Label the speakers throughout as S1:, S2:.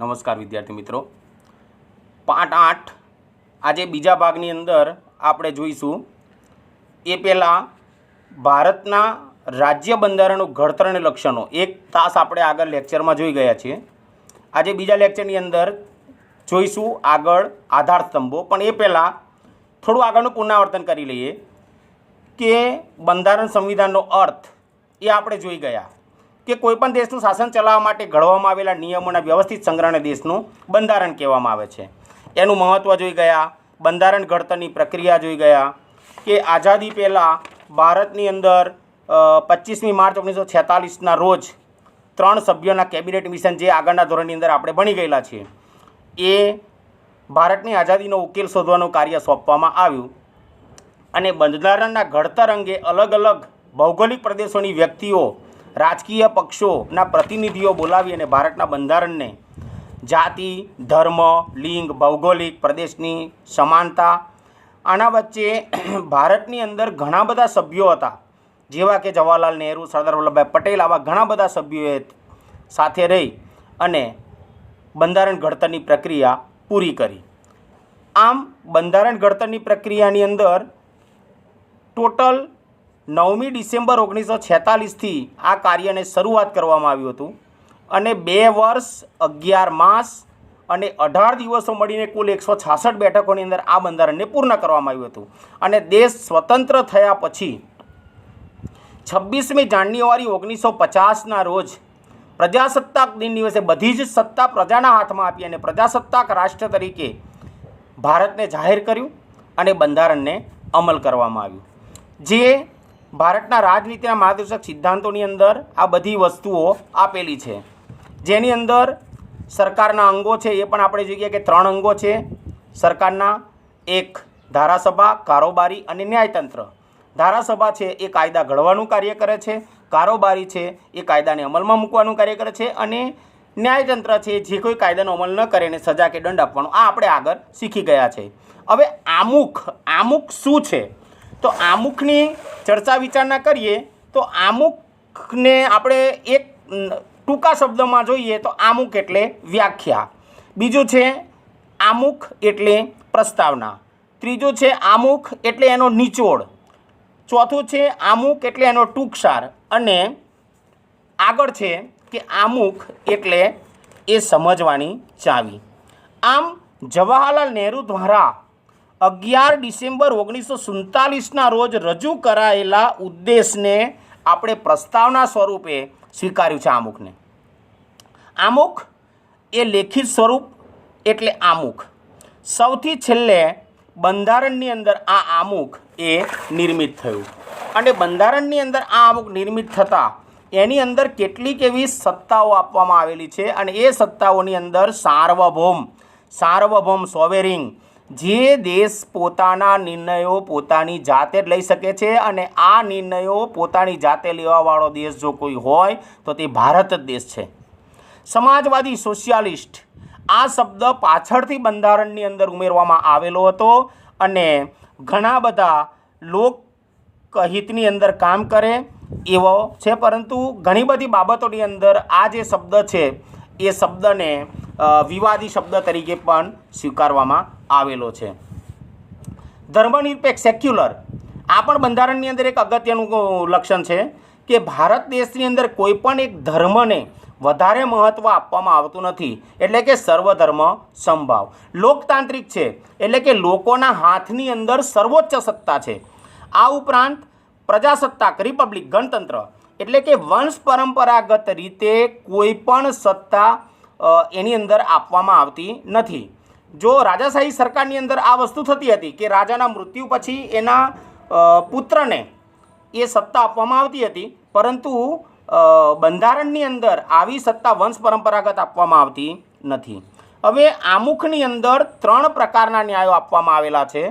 S1: નમસ્કાર વિદ્યાર્થી મિત્રો, પાઠ 8 આજે બીજા ભાગની અંદર આપણે જોઈશું. એ પહેલાં ભારતના રાજ્ય બંધારણનું ઘડતર અને લક્ષણો એક તાસ આપણે આગળ લેક્ચરમાં જોઈ ગયા છીએ. આજે બીજા લેક્ચરની અંદર જોઈશું આગળ આધાર સ્તંભો. પણ એ પહેલાં થોડું આગળનું પુનરાવર્તન કરી લઈએ કે બંધારણ સંવિધાનનો અર્થ એ આપણે જોઈ ગયા કે કોઈપણ દેશનું શાસન ચલાવવા માટે ઘડવામાં આવેલા નિયમોના વ્યવસ્થિત સંગ્રહને દેશનું બંધારણ કહેવામાં આવે છે. એનું મહત્ત્વ જોઈ ગયા, બંધારણ ઘડતરની પ્રક્રિયા જોઈ ગયા કે આઝાદી પહેલાં ભારતની અંદર 25મી માર્ચ 1946ના રોજ 3 સભ્યોના કેબિનેટ મિશન જે આગળના ધોરણની અંદર આપણે ભણી ગયેલા છીએ એ ભારતની આઝાદીનો ઉકેલ શોધવાનું કાર્ય સોંપવામાં આવ્યું અને બંધારણના ઘડતર અંગે અલગ અલગ ભૌગોલિક પ્રદેશોની વ્યક્તિઓ, રાજકીય પક્ષોના પ્રતિનિધિઓ બોલાવી અને ભારતના બંધારણને જાતિ, ધર્મ, લિંગ, ભૌગોલિક પ્રદેશની સમાનતા આના વચ્ચે ભારતની અંદર ઘણા બધા સભ્યો હતા, જેવા કે જવાહરલાલ નહેરુ, સરદાર વલ્લભભાઈ પટેલ, આવા ઘણા બધા સભ્યોએ સાથે રહી અને બંધારણ ઘડતરની પ્રક્રિયા પૂરી કરી. આમ બંધારણ ઘડતરની પ્રક્રિયાની અંદર ટોટલ 9મી ડિસેમ્બર 1946થી આ કાર્યને શરૂઆત કરવામાં આવ્યું હતું અને 2 વર્ષ 11 માસ અને 18 દિવસો મળીને કુલ 166 બેઠકોની અંદર આ બંધારણને પૂર્ણ કરવામાં આવ્યું હતું. અને દેશ સ્વતંત્ર થયા પછી 26મી જાન્યુઆરી 1950ના રોજ પ્રજાસત્તાક દિન દિવસે બધી જ સત્તા પ્રજાના હાથમાં આપી અને પ્રજાસત્તાક રાષ્ટ્ર તરીકે ભારતને જાહેર કર્યું અને બંધારણને અમલ કરવામાં આવ્યું. જે ભારતના રાજનીતિના માર્ગદર્શક સિદ્ધાંતોની અંદર આ બધી વસ્તુઓ આપેલી છે, જેની અંદર સરકારના અંગો છે એ પણ આપણે જોઈએ કે 3 અંગો છે સરકારના. એક ધારાસભા, કારોબારી અને ન્યાયતંત્ર. ધારાસભા છે એ કાયદા ઘડવાનું કાર્ય કરે છે, કારોબારી છે એ કાયદાને અમલમાં મૂકવાનું કાર્ય કરે છે અને ન્યાયતંત્ર છે જે કોઈ કાયદાનો અમલ ન કરે એને સજા કે દંડ આપવાનો. આ આપણે આગળ શીખી ગયા છે. હવે આમુખ શું છે? તો આમુખની ચર્ચા વિચારણા કરીએ તો આમુખને આપણે એક ટૂંકા શબ્દમાં જોઈએ તો આમુખ એટલે વ્યાખ્યા, બીજું છે આમુખ એટલે પ્રસ્તાવના, ત્રીજું છે આમુખ એટલે એનો નિચોડ, ચોથું છે આમુખ એટલે એનો ટૂંકસાર અને આગળ છે કે આમુખ એટલે એ સમજવાની ચાવી. આમ જવાહરલાલ નહેરુ દ્વારા 11 ડિસેમ્બર 1947ના રોજ રજૂ કરાયેલા ઉદ્દેશને આપણે પ્રસ્તાવના સ્વરૂપે સ્વીકાર્યું છે. આમુખ એ લેખિત સ્વરૂપ એટલે આમુખ. સૌથી છેલ્લે બંધારણની અંદર આ આમુખ એ નિર્મિત થયું અને બંધારણની અંદર આ આમુખ નિર્મિત થતાં એની અંદર કેટલીક એવી સત્તાઓ આપવામાં આવેલી છે અને એ સત્તાઓની અંદર સાર્વભૌમ સોવેરિંગ, જે દેશ પોતાના નિર્ણયો પોતાની જાતે જ લઈ શકે છે અને આ નિર્ણયો પોતાની જાતે લેવાવાળો દેશ જો કોઈ હોય તો તે ભારત જ દેશ છે. સમાજવાદી, સોશિયાલિસ્ટ આ શબ્દ પાછળથી બંધારણની અંદર ઉમેરવામાં આવેલો હતો અને ઘણા બધા લોકહિતની અંદર કામ કરે એવો છે, પરંતુ ઘણી બધી બાબતોની અંદર આ જે શબ્દ છે એ શબ્દને વિવાદી શબ્દ તરીકે પણ સ્વીકારવામાં આવેલો છે. ધર્મનિરપેક્ષ, સેક્યુલર, આ પણ બંધારણની અંદર એક અગત્યનું લક્ષણ છે કે ભારત દેશની અંદર કોઈ પણ એક ધર્મને વધારે મહત્ત્વ આપવામાં આવતું નથી, એટલે કે સર્વધર્મ સમભાવ. લોકતાંત્રિક છે એટલે કે લોકોના હાથની અંદર સર્વોચ્ચ સત્તા છે. આ ઉપરાંત પ્રજાસત્તાક, રિપબ્લિક, ગણતંત્ર એટલે કે વંશ પરંપરાગત રીતે કોઈ પણ સત્તા એની અંદર આપવામાં આવતી નથી. જો રાજાશાહી સરકારની અંદર આ વસ્તુ થતી હતી કે રાજાના મૃત્યુ પછી એના પુત્રને એ સત્તા આપવામાં આવતી હતી, પરંતુ બંધારણની અંદર આવી સત્તા વંશ પરંપરાગત આપવામાં આવતી નથી. હવે આમુખની અંદર 3 પ્રકારના ન્યાયો આપવામાં આવેલા છે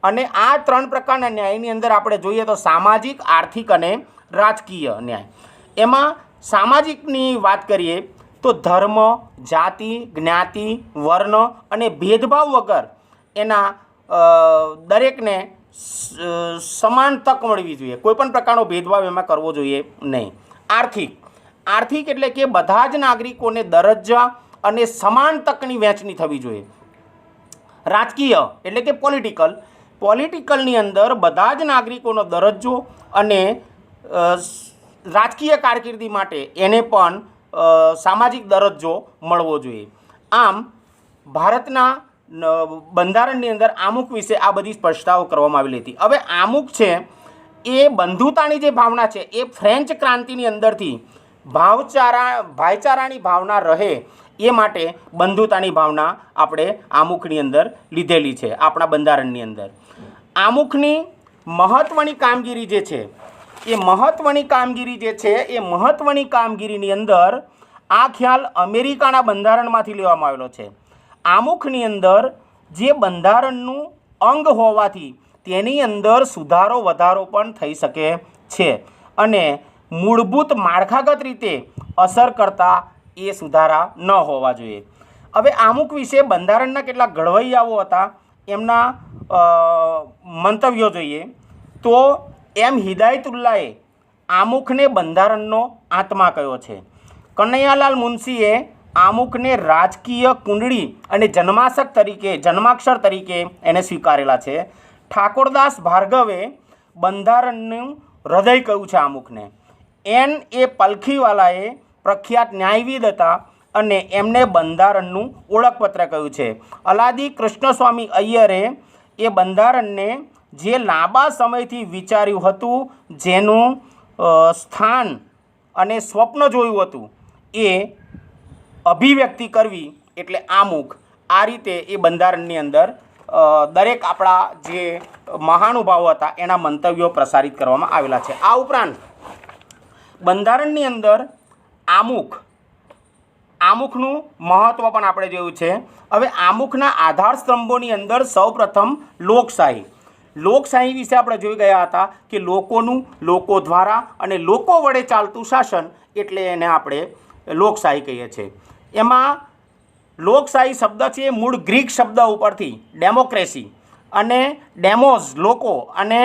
S1: અને આ 3 પ્રકારના ન્યાયની અંદર આપણે જોઈએ તો સામાજિક, આર્થિક અને રાજકીય ન્યાય. એમાં સામાજિકની વાત કરીએ તો ધર્મ, જાતિ, જ્ઞાતિ, વર્ણ અને ભેદભાવ વગર એના દરેકને સમાન તક મળવી જોઈએ, કોઈપણ પ્રકારનો ભેદભાવ એમાં કરવો જોઈએ નહીં. આર્થિક એટલે કે બધા જ નાગરિકોને દરજ્જા અને સમાન તકની વહેંચણી થવી જોઈએ. રાજકીય એટલે કે પોલિટિકલની અંદર બધા જ નાગરિકોનો દરજ્જો અને રાજકીય કારકિર્દી માટે એને પણ સામાજિક દરજ્જો મળવો જોઈએ. આમ ભારતના બંધારણની અંદર આમુખ વિશે આ બધી સ્પષ્ટતાઓ કરવામાં આવેલી હતી. હવે આમુખ છે એ બંધુતાની જે ભાવના છે એ ફ્રેન્ચ ક્રાંતિની અંદરથી ભાઈચારાની ભાવના રહે એ માટે બંધુતાની ભાવના આપણે આમુખની અંદર લીધેલી છે આપણા બંધારણની અંદર. આમુખની મહત્ત્વની કામગીરી જે છે એ મહત્ત્વની કામગીરીની અંદર આ ખ્યાલ અમેરિકાના બંધારણમાંથી લેવામાં આવેલો છે. આમુખની અંદર જે બંધારણનું અંગ હોવાથી તેની અંદર સુધારો વધારો પણ થઈ શકે છે અને મૂળભૂત માળખાગત રીતે અસર કરતા એ સુધારા ન હોવા જોઈએ. હવે આમુખ વિશે બંધારણના કેટલાક ઘડવૈયાઓ હતા એમના મંતવ્યો જોઈએ તો એમ હિદાયતુલ્લાએ આમુખને બંધારણનો આત્મા કહ્યો છે. કનૈયાલાલ મુનશીએ આમુખને રાજકીય કુંડળી અને જન્માક્ષર તરીકે એને સ્વીકારેલા છે. ઠાકોરદાસ ભાર્ગવે બંધારણનું હૃદય કહ્યું છે આમુખને. એ પલખીવાલાએ પ્રખ્યાત ન્યાયવિદ હતા અને એમને બંધારણનું ઓળખપત્ર કહ્યું છે. અલાદી કૃષ્ણસ્વામી અય્યરે એ બંધારણને જે લાંબા સમયથી વિચાર્યું હતું, જેનું સ્થાન અને સ્વપ્ન જોયું હતું એ અભિવ્યક્તિ કરવી એટલે આમુખ. આ રીતે એ બંધારણની અંદર દરેક આપણા જે મહાનુભાવો હતા એના મંતવ્યો પ્રસારિત કરવામાં આવેલા છે. આ ઉપરાંત બંધારણની અંદર આમુખનું મહત્ત્વ પણ આપણે જોયું છે. હવે આમુખના આધાર સ્તંભોની અંદર સૌપ્રથમ લોકશાહી વિશે આપણે જોઈ ગયા હતા કે લોકો દ્વારા અને લોકો વડે ચાલતું શાસન એટલે એને આપણે લોકશાહી કહીએ છીએ. એમાં લોકશાહી શબ્દ છે એ મૂળ ગ્રીક શબ્દ ઉપરથી ડેમોક્રેસી અને ડેમોઝ લોકો અને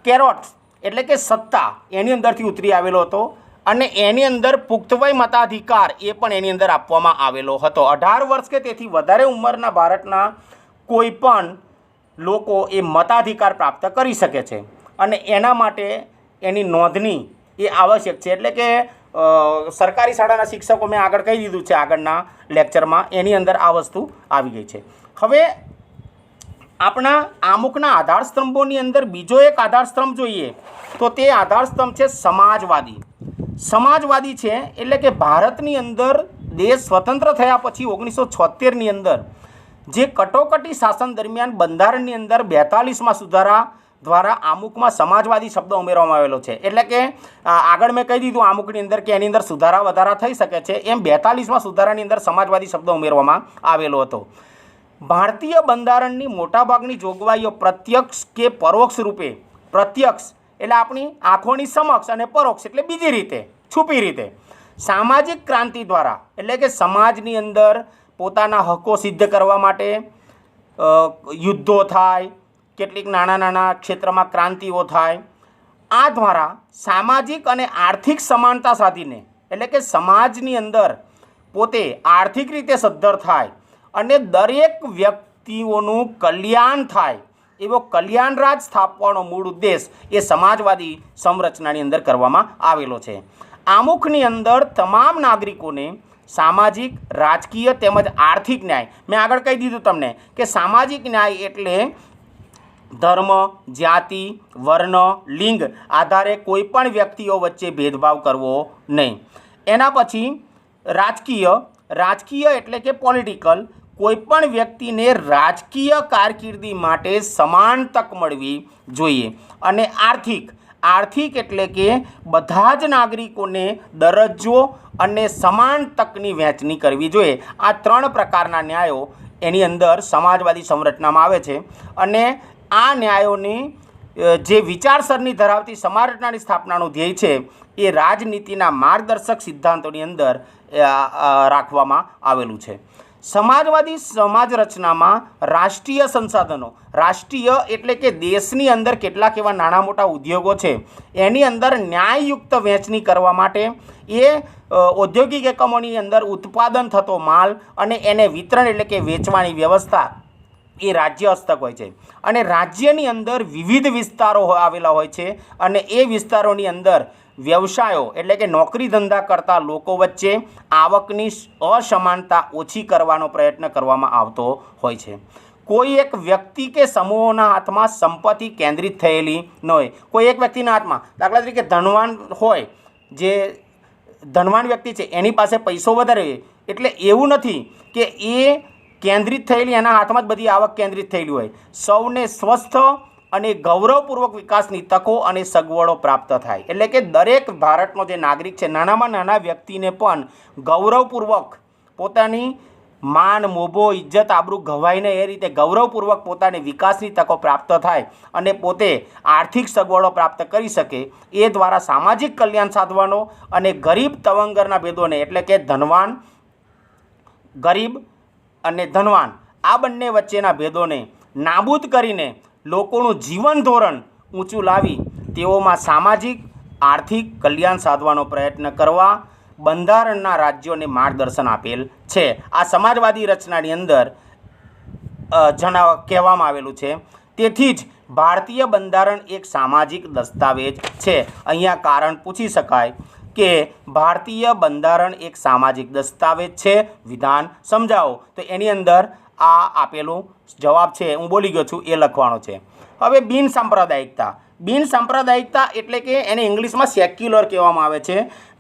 S1: કેરોટ્સ એટલે કે સત્તા એની અંદરથી ઉતરી આવેલો હતો અને એની અંદર પુખ્તવય મતાધિકાર એ પણ એની અંદર આપવામાં આવેલો હતો. 18 વર્ષ કે તેથી વધારે ઉંમરના ભારતના કોઈ પણ લોકો એ મતાધિકાર પ્રાપ્ત કરી શકે છે અને એના માટે એની નોંધણી એ આવશ્યક છે. એટલે કે સરકારી શાળાના શિક્ષકો મેં આગળ કહી દીધું છે આગળના લેક્ચરમાં, એની અંદર આ વસ્તુ આવી ગઈ છે. હવે આપણા આમુખના આધારસ્તંભોની અંદર બીજો એક આધારસ્તંભ જોઈએ તો તે આધારસ્તંભ છે સમાજવાદી છે. એટલે કે ભારતની અંદર દેશ સ્વતંત્ર થયા પછી 1976ની અંદર જે કટોકટી શાસન દરમિયાન બંધારણની અંદર 42માં સુધારા દ્વારા આમુખમાં સમાજવાદી શબ્દ ઉમેરવામાં આવેલો છે. એટલે કે આગળ મેં કહી દીધું આમુખની અંદર કે એની અંદર સુધારા વધારા થઈ શકે છે, એમ 42માં સુધારાની અંદર સમાજવાદી શબ્દ ઉમેરવામાં આવેલો હતો. ભારતીય બંધારણની મોટાભાગની જોગવાઈઓ પ્રત્યક્ષ કે પરોક્ષ રૂપે, પ્રત્યક્ષ એટલે આપણી આંખોની સમક્ષ અને પરોક્ષ એટલે બીજી રીતે, છુપી રીતે સામાજિક ક્રાંતિ દ્વારા એટલે કે સમાજની અંદર પોતાના હકો સિદ્ધ કરવા માટે યુદ્ધો થાય, કેટલીક નાના ક્ષેત્રમાં ક્રાંતિઓ થાય. આ દ્વારા સામાજિક અને આર્થિક સમાનતા સાધીને એટલે કે સમાજની અંદર પોતે આર્થિક રીતે સદ્ધર થાય અને દરેક વ્યક્તિઓનું કલ્યાણ થાય એવો કલ્યાણ રાજ સ્થાપવાનો મૂળ ઉદ્દેશ એ સમાજવાદી સંરચનાની અંદર કરવામાં આવેલો છે. આમુખની અંદર તમામ નાગરિકોને સામાજિક, રાજકીય તેમજ આર્થિક ન્યાય, મેં આગળ કહી દીધું તમને કે સામાજિક ન્યાય એટલે ધર્મ, જાતિ, વર્ણ, લિંગ આધારે કોઈ પણ વ્યક્તિઓ વચ્ચે ભેદભાવ કરવો નહીં. એના પછી રાજકીય એટલે કે પોલિટિકલ, કોઈપણ વ્યક્તિને રાજકીય કારકિર્દી માટે સમાન તક મળવી જોઈએ. અને આર્થિક એટલે કે બધા જ નાગરિકોને દરજ્જો અને સમાન તકની વહેંચણી કરવી જોઈએ. આ 3 પ્રકારના ન્યાયો એની અંદર સમાજવાદી સંરચનામાં આવે છે અને આ ન્યાયોની જે વિચારસરણી ધરાવતી સમાજરચનાની સ્થાપનાનું ધ્યેય છે એ રાજનીતિના માર્ગદર્શક સિદ્ધાંતોની અંદર રાખવામાં આવેલું છે. સમાજવાદી સમાજ રચનામાં રાષ્ટ્રીય સંસાધનો, રાષ્ટ્રીય એટલે કે દેશની અંદર કેટલાક એવા નાના મોટા ઉદ્યોગો છે એની અંદર ન્યાયયુક્ત વહેંચણી કરવા માટે એ ઔદ્યોગિક એકમોની અંદર ઉત્પાદન થતો માલ અને એને વિતરણ એટલે કે વેચવાની વ્યવસ્થા એ રાજ્ય હસ્તક હોય છે. અને રાજ્યની અંદર વિવિધ વિસ્તારો આવેલા હોય છે અને એ વિસ્તારોની અંદર વ્યવસાયો એટલે કે નોકરી ધંધા કરતા લોકો વચ્ચે આવકની અસમાનતા ઓછી કરવાનો પ્રયત્ન કરવામાં આવતો હોય છે. કોઈ એક વ્યક્તિ કે સમૂહોના હાથમાં સંપત્તિ કેન્દ્રિત થયેલી ન હોય. કોઈ એક વ્યક્તિના હાથમાં, દાખલા તરીકે ધનવાન હોય, જે ધનવાન વ્યક્તિ છે એની પાસે પૈસો વધારે હોય, એટલે એવું નથી કે એ કેન્દ્રિત થયેલી એના હાથમાં જ બધી આવક કેન્દ્રિત થયેલી હોય. સૌને સ્વસ્થ અને ગૌરવપૂર્વક વિકાસની તકો અને સગવડો પ્રાપ્ત થાય. એટલે કે દરેક ભારતનો જે નાગરિક છે, નાનામાં નાના વ્યક્તિને પણ ગૌરવપૂર્વક પોતાની માન, મોભો, ઇજ્જત, આબરૂ ગવાઈને એ રીતે ગૌરવપૂર્વક પોતાની વિકાસની તકો પ્રાપ્ત થાય અને પોતે આર્થિક સગવડો પ્રાપ્ત કરી શકે, એ દ્વારા સામાજિક કલ્યાણ સાધવાનો અને ગરીબ તવંગરના ભેદોને એટલે કે ધનવાન, ગરીબ અને ધનવાન આ બંને વચ્ચેના ભેદોને નાબૂદ કરીને લોકોનું જીવન ધોરણ ઊંચું લાવી તેઓમાં સામાજિક આર્થિક કલ્યાણ સાધવાનો પ્રયત્ન કરવા બંધારણના રાજ્યોને માર્ગદર્શન આપેલ છે. આ સમાજવાદી રચનાની અંદર કહેવામાં આવેલું છે. તેથી જ ભારતીય બંધારણ એક સામાજિક દસ્તાવેજ છે. અહીંયા કારણ પૂછી શકાય કે ભારતીય બંધારણ એક સામાજિક દસ્તાવેજ છે, વિધાન સમજાવો. તો એની અંદર આ આપેલું જવાબ છે, હું બોલી ગયો છું, એ લખવાનો છે. હવે બિન સાંપ્રદાયિકતા. બિન સાંપ્રદાયિકતા એટલે કે એને ઇંગ્લિશમાં સેક્યુલર કહેવામાં આવે છે.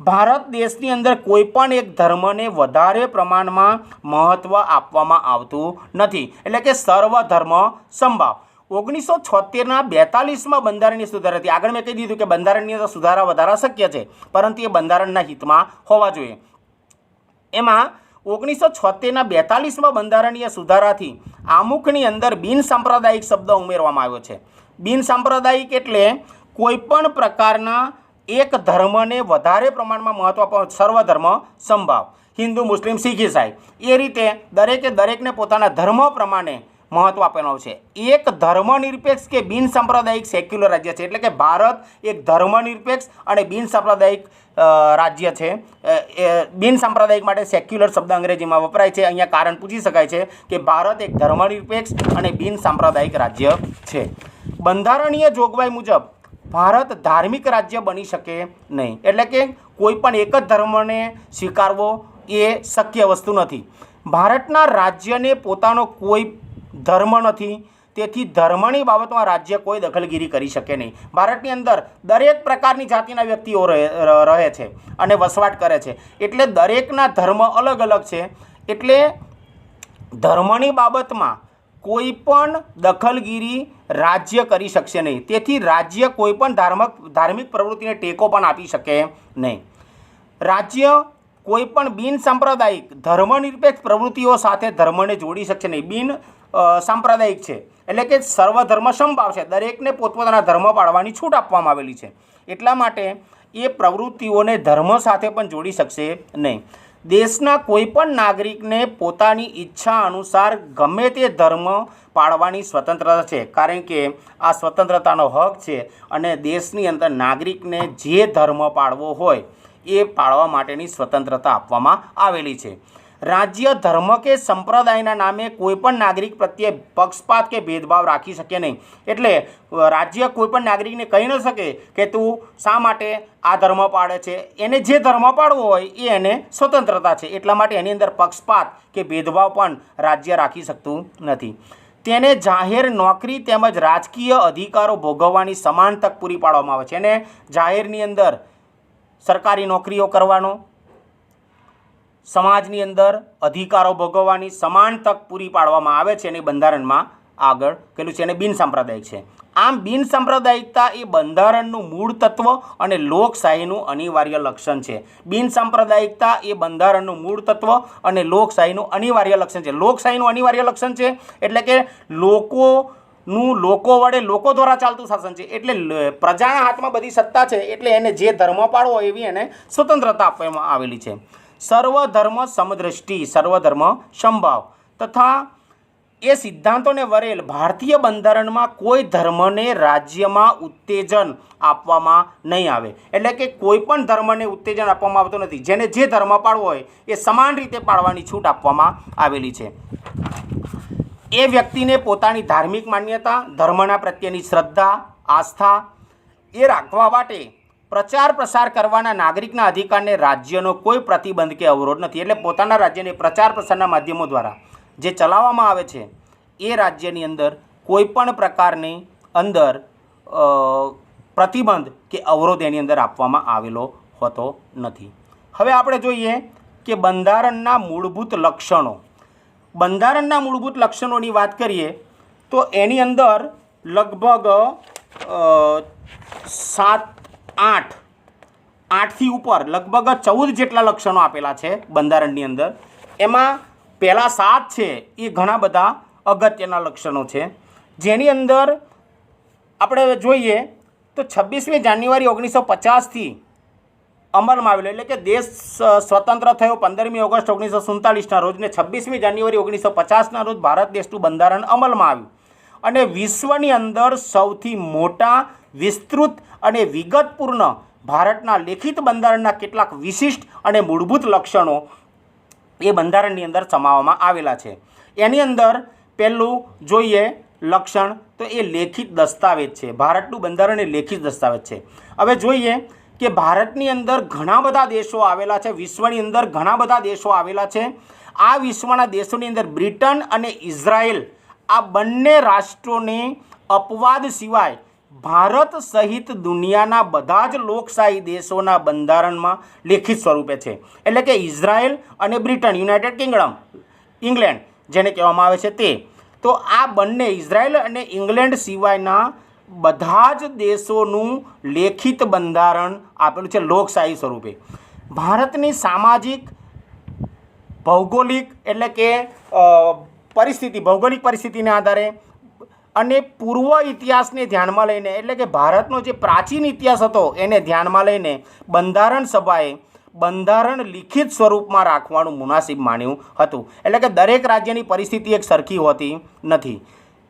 S1: ભારત દેશની અંદર કોઈ પણ એક ધર્મને વધારે પ્રમાણમાં મહત્ત્વ આપવામાં આવતું નથી. એટલે કે સર્વધર્મ સમભાવ. 1976ના 42માં બંધારણીય સુધારાથી આગળ મેં કહી દીધું કે બંધારણની અંદર સુધારા વધારા શક્ય છે, પરંતુ એ બંધારણના હિતમાં હોવા જોઈએ. એમાં 1976ના 42માં બંધારણીય સુધારાથી આમુખની અંદર બિન સાંપ્રદાયિક શબ્દ ઉમેરવામાં આવ્યો છે. બિન સાંપ્રદાયિક એટલે કોઈપણ પ્રકારના એક ધર્મને વધારે પ્રમાણમાં મહત્ત્વ આપવાનું, સર્વધર્મ સમભાવ. હિન્દુ, મુસ્લિમ, શીખ, ઈસાઈ એ રીતે દરેકને પોતાના ધર્મ પ્રમાણે મહત્ત્વ આપવાનું છે. એક ધર્મનિરપેક્ષ કે બિન સાંપ્રદાયિક સેક્યુલર રાજ્ય છે. એટલે કે ભારત એક ધર્મનિરપેક્ષ અને બિન સાંપ્રદાયિક રાજ્ય છે. બિન સાંપ્રદાયિક માટે સેક્યુલર શબ્દ અંગ્રેજીમાં વપરાય છે. અહીંયા કારણ પૂછી શકાય છે કે ભારત એક ધર્મનિરપેક્ષ અને બિન સાંપ્રદાયિક રાજ્ય છે. બંધારણીય જોગવાઈ મુજબ ભારત ધાર્મિક રાજ્ય બની શકે નહીં. એટલે કે કોઈ પણ એક જ ધર્મને સ્વીકારવો એ શક્ય વસ્તુ નથી. ભારતના રાજ્યને પોતાનો કોઈ ધર્મ નથી, તેથી ધર્મની બાબતમાં રાજ્ય કોઈ દખલગીરી કરી શકે નહીં. ભારતની અંદર દરેક પ્રકારની જાતિના વ્યક્તિઓ રહે છે અને વસવાટ કરે છે, એટલે દરેકના ધર્મ અલગ અલગ છે. એટલે ધર્મની બાબતમાં કોઈ પણ દખલગીરી રાજ્ય કરી શકશે નહીં. તેથી રાજ્ય કોઈ પણ ધાર્મિક પ્રવૃત્તિને ટેકો પણ આપી શકે નહીં. રાજ્ય કોઈ પણ બિન સાંપ્રદાયિક ધર્મનિરપેક્ષ પ્રવૃત્તિઓ સાથે ધર્મને જોડી શકશે નહીં. બિન સાંપ્રદાયિક છે એટલે કે સર્વધર્મ સમભાવ છે. દરેકને પોતપોતાના ધર્મ પાળવાની છૂટ આપવામાં આવેલી છે. એટલા માટે એ પ્રવૃત્તિઓને ધર્મ સાથે પણ જોડી શકશે નહીં. દેશના કોઈપણ નાગરિકને પોતાની ઈચ્છા અનુસાર ગમે તે ધર્મ પાળવાની સ્વતંત્રતા છે, કારણ કે આ સ્વતંત્રતાનો હક છે અને દેશની અંદર નાગરિકને જે ધર્મ પાળવો હોય એ પાળવા માટેની સ્વતંત્રતા આપવામાં આવેલી છે. રાજ્ય ધર્મ કે સંપ્રદાયના નામે કોઈપણ નાગરિક પ્રત્યે પક્ષપાત કે ભેદભાવ રાખી શકે નહીં. એટલે રાજ્ય કોઈપણ નાગરિકને કહી ન શકે કે તું શા માટે આ ધર્મ પાળે છે. એને જે ધર્મ પાળવો હોય એ એને સ્વતંત્રતા છે. એટલા માટે એની અંદર પક્ષપાત કે ભેદભાવ પણ રાજ્ય રાખી શકતું નથી. તેને જાહેર નોકરી તેમજ રાજકીય અધિકારો ભોગવવાની સમાન તક પૂરી પાડવામાં આવે છે. એને જાહેરની અંદર સરકારી નોકરીઓ કરવાનો, સમાજની અંદર અધિકારો ભોગવવાની સમાન તક પૂરી પાડવામાં આવે છે અને બંધારણમાં આગળ કહેલું છે. અને બિન સાંપ્રદાયિક છે. આમ બિન સાંપ્રદાયિકતા એ બંધારણનું મૂળ તત્વ અને લોકશાહીનું અનિવાર્ય લક્ષણ છે. બિન સાંપ્રદાયિકતા એ બંધારણનું મૂળ તત્વ અને લોકશાહીનું અનિવાર્ય લક્ષણ છે. લોકશાહીનું અનિવાર્ય લક્ષણ છે એટલે કે લોકો વડે લોકો દ્વારા ચાલતું શાસન છે. એટલે પ્રજાના હાથમાં બધી સત્તા છે, એટલે એને જે ધર્મ પાળવો એવી એને સ્વતંત્રતા આપવામાં આવેલી છે. સર્વધર્મ સમદ્રષ્ટિ, સર્વધર્મ સમભાવ તથા એ સિદ્ધાંતોને વરેલ ભારતીય બંધારણમાં કોઈ ધર્મને રાજ્યમાં ઉત્તેજન આપવામાં નહીં આવે. એટલે કે કોઈ પણ ધર્મને ઉત્તેજન આપવામાં આવતું નથી. જેને જે ધર્મ પાળવો હોય એ સમાન રીતે પાળવાની છૂટ આપવામાં આવેલી છે. એ વ્યક્તિને પોતાની ધાર્મિક માન્યતા, ધર્મના પ્રત્યેની શ્રદ્ધા, આસ્થા એ રાખવા માટે પ્રચાર પ્રસાર કરવાના નાગરિકના અધિકારને રાજ્યનો કોઈ પ્રતિબંધ કે અવરોધ નથી. એટલે પોતાના રાજ્યને પ્રચાર પ્રસારના માધ્યમો દ્વારા જે ચલાવવામાં આવે છે એ રાજ્યની અંદર કોઈ પણ પ્રકારની અંદર પ્રતિબંધ કે અવરોધ એની અંદર આપવામાં આવેલો હોતો નથી. હવે આપણે જોઈએ કે બંધારણના મૂળભૂત લક્ષણો. બંધારણના મૂળભૂત લક્ષણોની વાત કરીએ તો એની અંદર લગભગ 8થી ઉપર લગભગ 14 જેટલા લક્ષણો આપેલા છે બંધારણની અંદર. એમાં પહેલાં 7 છે એ ઘણા બધા અગત્યના લક્ષણો છે, જેની અંદર આપણે જોઈએ તો 26મી જાન્યુઆરી 1950થી અમલમાં આવેલો. એટલે કે દેશ સ્વતંત્ર થયો 15મી ઓગસ્ટ 1947ના રોજ ને 26મી જાન્યુઆરી 1950ના રોજ ભારત દેશનું બંધારણ અમલમાં આવ્યું. અને વિશ્વની અંદર સૌથી મોટા, વિસ્તૃત અને વિગતપૂર્ણ ભારતના લેખિત બંધારણના કેટલાક વિશિષ્ટ અને મૂળભૂત લક્ષણો એ બંધારણની અંદર સમાવવામાં આવેલા છે. એની અંદર પહેલું જોઈએ લક્ષણ તો એ લેખિત દસ્તાવેજ છે. ભારતનું બંધારણ એ લેખિત દસ્તાવેજ છે. હવે જોઈએ કે ભારતની અંદર ઘણા બધા દેશો આવેલા છે, વિશ્વની અંદર ઘણા બધા દેશો આવેલા છે. આ વિશ્વના દેશોની અંદર બ્રિટન અને ઇઝરાયલ આ બંને રાષ્ટ્રોને અપવાદ સિવાય ભારત સહિત દુનિયાના બધા જ લોકશાહી દેશોના બંધારણમાં લેખિત સ્વરૂપે છે. એટલે કે ઇઝરાયલ અને બ્રિટન, યુનાઇટેડ કિંગડમ, ઇંગ્લેન્ડ જેને કહેવામાં આવે છે તે. તો આ બંને ઇઝરાયલ અને ઇંગ્લેન્ડ સિવાયના બધા જ દેશોનું લેખિત બંધારણ આપેલું છે લોકશાહી સ્વરૂપે. ભારતની સામાજિક, ભૌગોલિક એટલે કે ભૌગોલિક પરિસ્થિતિને આધારે અને પૂર્વ ઇતિહાસને ધ્યાનમાં લઈને, એટલે કે ભારતનો જે પ્રાચીન ઇતિહાસ હતો એને ધ્યાનમાં લઈને બંધારણ સભાએ બંધારણ લિખિત સ્વરૂપમાં રાખવાનું મુનાસિબ માન્યું હતું. એટલે કે દરેક રાજ્યની પરિસ્થિતિ એક સરખી હોતી નથી.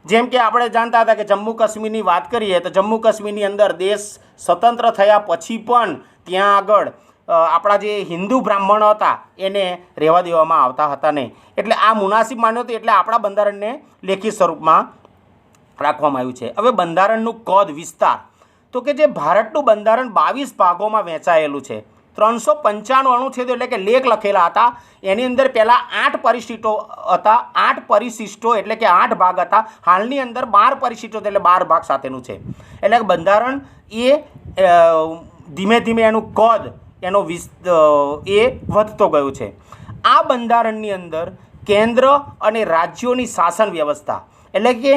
S1: જેમ કે આપણે જાણતા હતા કે જમ્મુ કાશ્મીરની વાત કરીએ તો જમ્મુ કાશ્મીરની અંદર દેશ સ્વતંત્ર થયા પછી પણ ત્યાં આગળ આપણા જે હિન્દુ બ્રાહ્મણો હતા એને રહેવા દેવામાં આવતા હતા નહીં. એટલે આ મુનાસિબ માન્યું હતું, એટલે આપણા બંધારણને લેખિત સ્વરૂપમાં રાખવામાં આવ્યું છે. હવે બંધારણનું કદ, વિસ્તાર તો કે જે ભારતનું બંધારણ 22 ભાગોમાં વહેંચાયેલું છે. 395 અનુચ્છેદો એટલે કે લેખ લખેલા હતા. એની અંદર પહેલાં 8 પરિશિષ્ટો હતા. 8 પરિશિષ્ટો એટલે કે 8 ભાગ હતા. હાલની અંદર 12 પરિશિષ્ટો એટલે 12 ભાગ સાથેનું છે. એટલે કે બંધારણ એ ધીમે ધીમે એનું કદ એ વધતો ગયું છે. આ બંધારણની અંદર કેન્દ્ર અને રાજ્યોની શાસન વ્યવસ્થા એટલે કે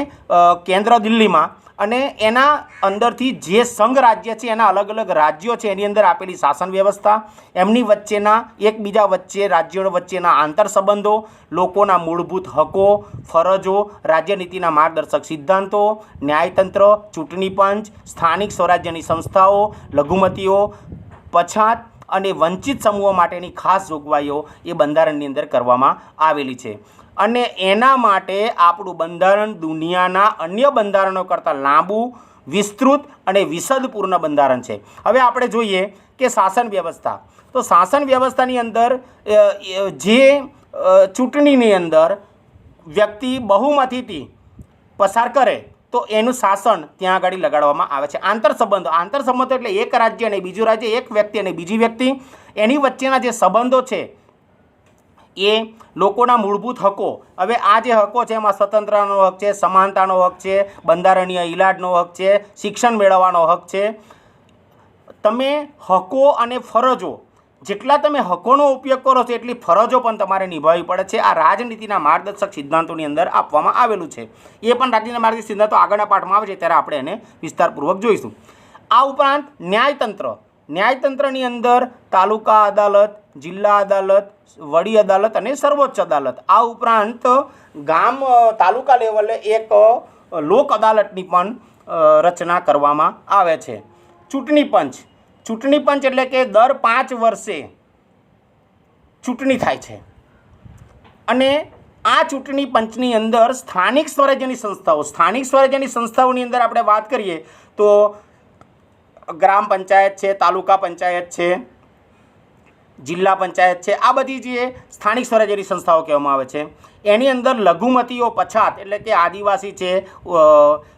S1: કેન્દ્ર દિલ્હીમાં અને એના અંદરથી જે સંઘ રાજ્ય છે એના અલગ અલગ રાજ્યો છે એની અંદર આપેલી શાસન વ્યવસ્થા, એમની વચ્ચેના એકબીજા વચ્ચે રાજ્યો વચ્ચેના આંતર સંબંધો, લોકોના મૂળભૂત હકો, ફરજો, રાજ્યનીતિના માર્ગદર્શક સિદ્ધાંતો, ન્યાયતંત્ર, ચૂંટણી પંચ, સ્થાનિક સ્વરાજ્યની સંસ્થાઓ, લઘુમતીઓ, પછાત અને વંચિત સમૂહો માટેની ખાસ જોગવાઈઓ એ બંધારણની અંદર કરવામાં આવેલી છે. અને એના માટે આપણું બંધારણ દુનિયાના અન્ય બંધારણો કરતાં લાંબુ, વિસ્તૃત અને વિશદપૂર્ણ બંધારણ છે. હવે આપણે જોઈએ કે શાસન વ્યવસ્થા. તો શાસન વ્યવસ્થાની અંદર જે ચૂંટણીની અંદર વ્યક્તિ બહુમતીથી પસાર કરે તો એનું શાસન ત્યાં આગળ લગાડવામાં આવે છે. આંતર સંબંધો એટલે એક રાજ્ય અને બીજું રાજ્ય, એક વ્યક્તિ અને બીજી વ્યક્તિ, એની વચ્ચેના જે સંબંધો છે એ લોકોના મૂળભૂત હકો. હવે આ જે હકો છે એમાં સ્વતંત્રતાનો હક છે, સમાનતાનો હક છે, બંધારણીય ઇલાજનો હક છે, શિક્ષણ મેળવવાનો હક છે. તમે હકો અને ફરજો, જેટલા તમે હકોનો ઉપયોગ કરો છો એટલી ફરજો પણ તમારે નિભાવવી પડે છે. આ રાજનીતિના માર્ગદર્શક સિદ્ધાંતોની અંદર આપવામાં આવેલું છે. એ પણ રાજનીતિના માર્ગદર્શક સિદ્ધાંતો આગળના પાઠમાં આવે છે ત્યારે આપણે એને વિસ્તારપૂર્વક જોઈશું. આ ઉપરાંત ન્યાયતંત્રની અંદર તાલુકા અદાલત, જિલ્લા અદાલત, વડી અદાલત અને સર્વોચ્ચ અદાલત. આ ઉપરાંત તાલુકા લેવલે એક લોક અદાલતની પણ રચના કરવામાં આવે છે. ચૂંટણી પંચ એટલે કે દર 5 વર્ષે ચૂંટણી થાય છે અને આ ચૂંટણી પંચની અંદર સ્થાનિક સ્વરાજ્યની સંસ્થાઓની અંદર આપણે વાત કરીએ તો ગ્રામ પંચાયત છે, તાલુકા પંચાયત છે, જિલ્લા પંચાયત છે, આ બધી જે સ્થાનિક સ્વરાજ્યની સંસ્થાઓ કહેવામાં આવે છે એની અંદર લઘુમતીઓ, પછાત એટલે કે આદિવાસી છે,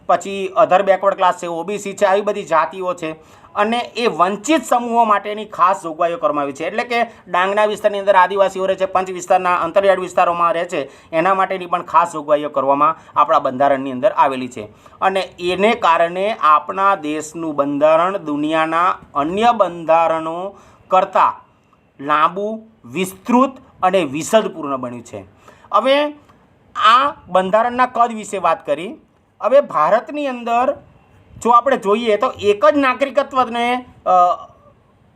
S1: પછી અધર બેકવર્ડ ક્લાસ છે, ઓબીસી છે, આવી બધી જાતિઓ છે અને એ વંચિત સમૂહો માટેની ખાસ જોગવાઈઓ કરવામાં આવી છે. એટલે કે ડાંગના વિસ્તારની અંદર આદિવાસીઓ રહે છે, પંચ વિસ્તારના અંતરિયાળ વિસ્તારોમાં રહે છે, એના માટેની પણ ખાસ જોગવાઈઓ કરવામાં આપણા બંધારણની અંદર આવેલી છે અને એને કારણે આપણા દેશનું બંધારણ દુનિયાના અન્ય બંધારણો કરતાં લાંબુ, વિસ્તૃત અને વિશદપૂર્ણ બન્યું છે. હવે આ બંધારણના કદ વિશે વાત કરી. હવે ભારતની અંદર જો આપણે જોઈએ તો એક જ નાગરિકત્વને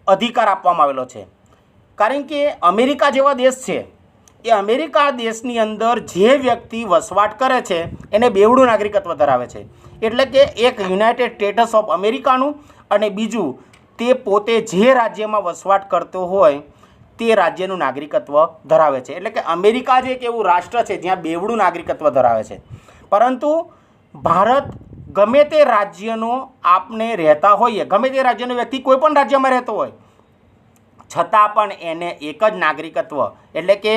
S1: અધિકાર આપવામાં આવેલો છે. કારણ કે અમેરિકા જેવા દેશ છે એ અમેરિકા દેશની અંદર જે વ્યક્તિ વસવાટ કરે છે એને બેવડું નાગરિકત્વ ધરાવે છે. એટલે કે એક યુનાઇટેડ સ્ટેટ્સ ઓફ અમેરિકાનું અને બીજું તે પોતે જે રાજ્યમાં વસવાટ કરતો હોય તે રાજ્યનું નાગરિકત્વ ધરાવે છે. એટલે કે અમેરિકા જે એક એવું રાષ્ટ્ર છે જ્યાં બેવડું નાગરિકત્વ ધરાવે છે. પરંતુ ભારત ગમે તે રાજ્યનો આપણે રહેતા હોઈએ, ગમે તે રાજ્યનો વ્યક્તિ કોઈ પણ રાજ્યમાં રહેતો હોય છતાં પણ એને એક જ નાગરિકત્વ એટલે કે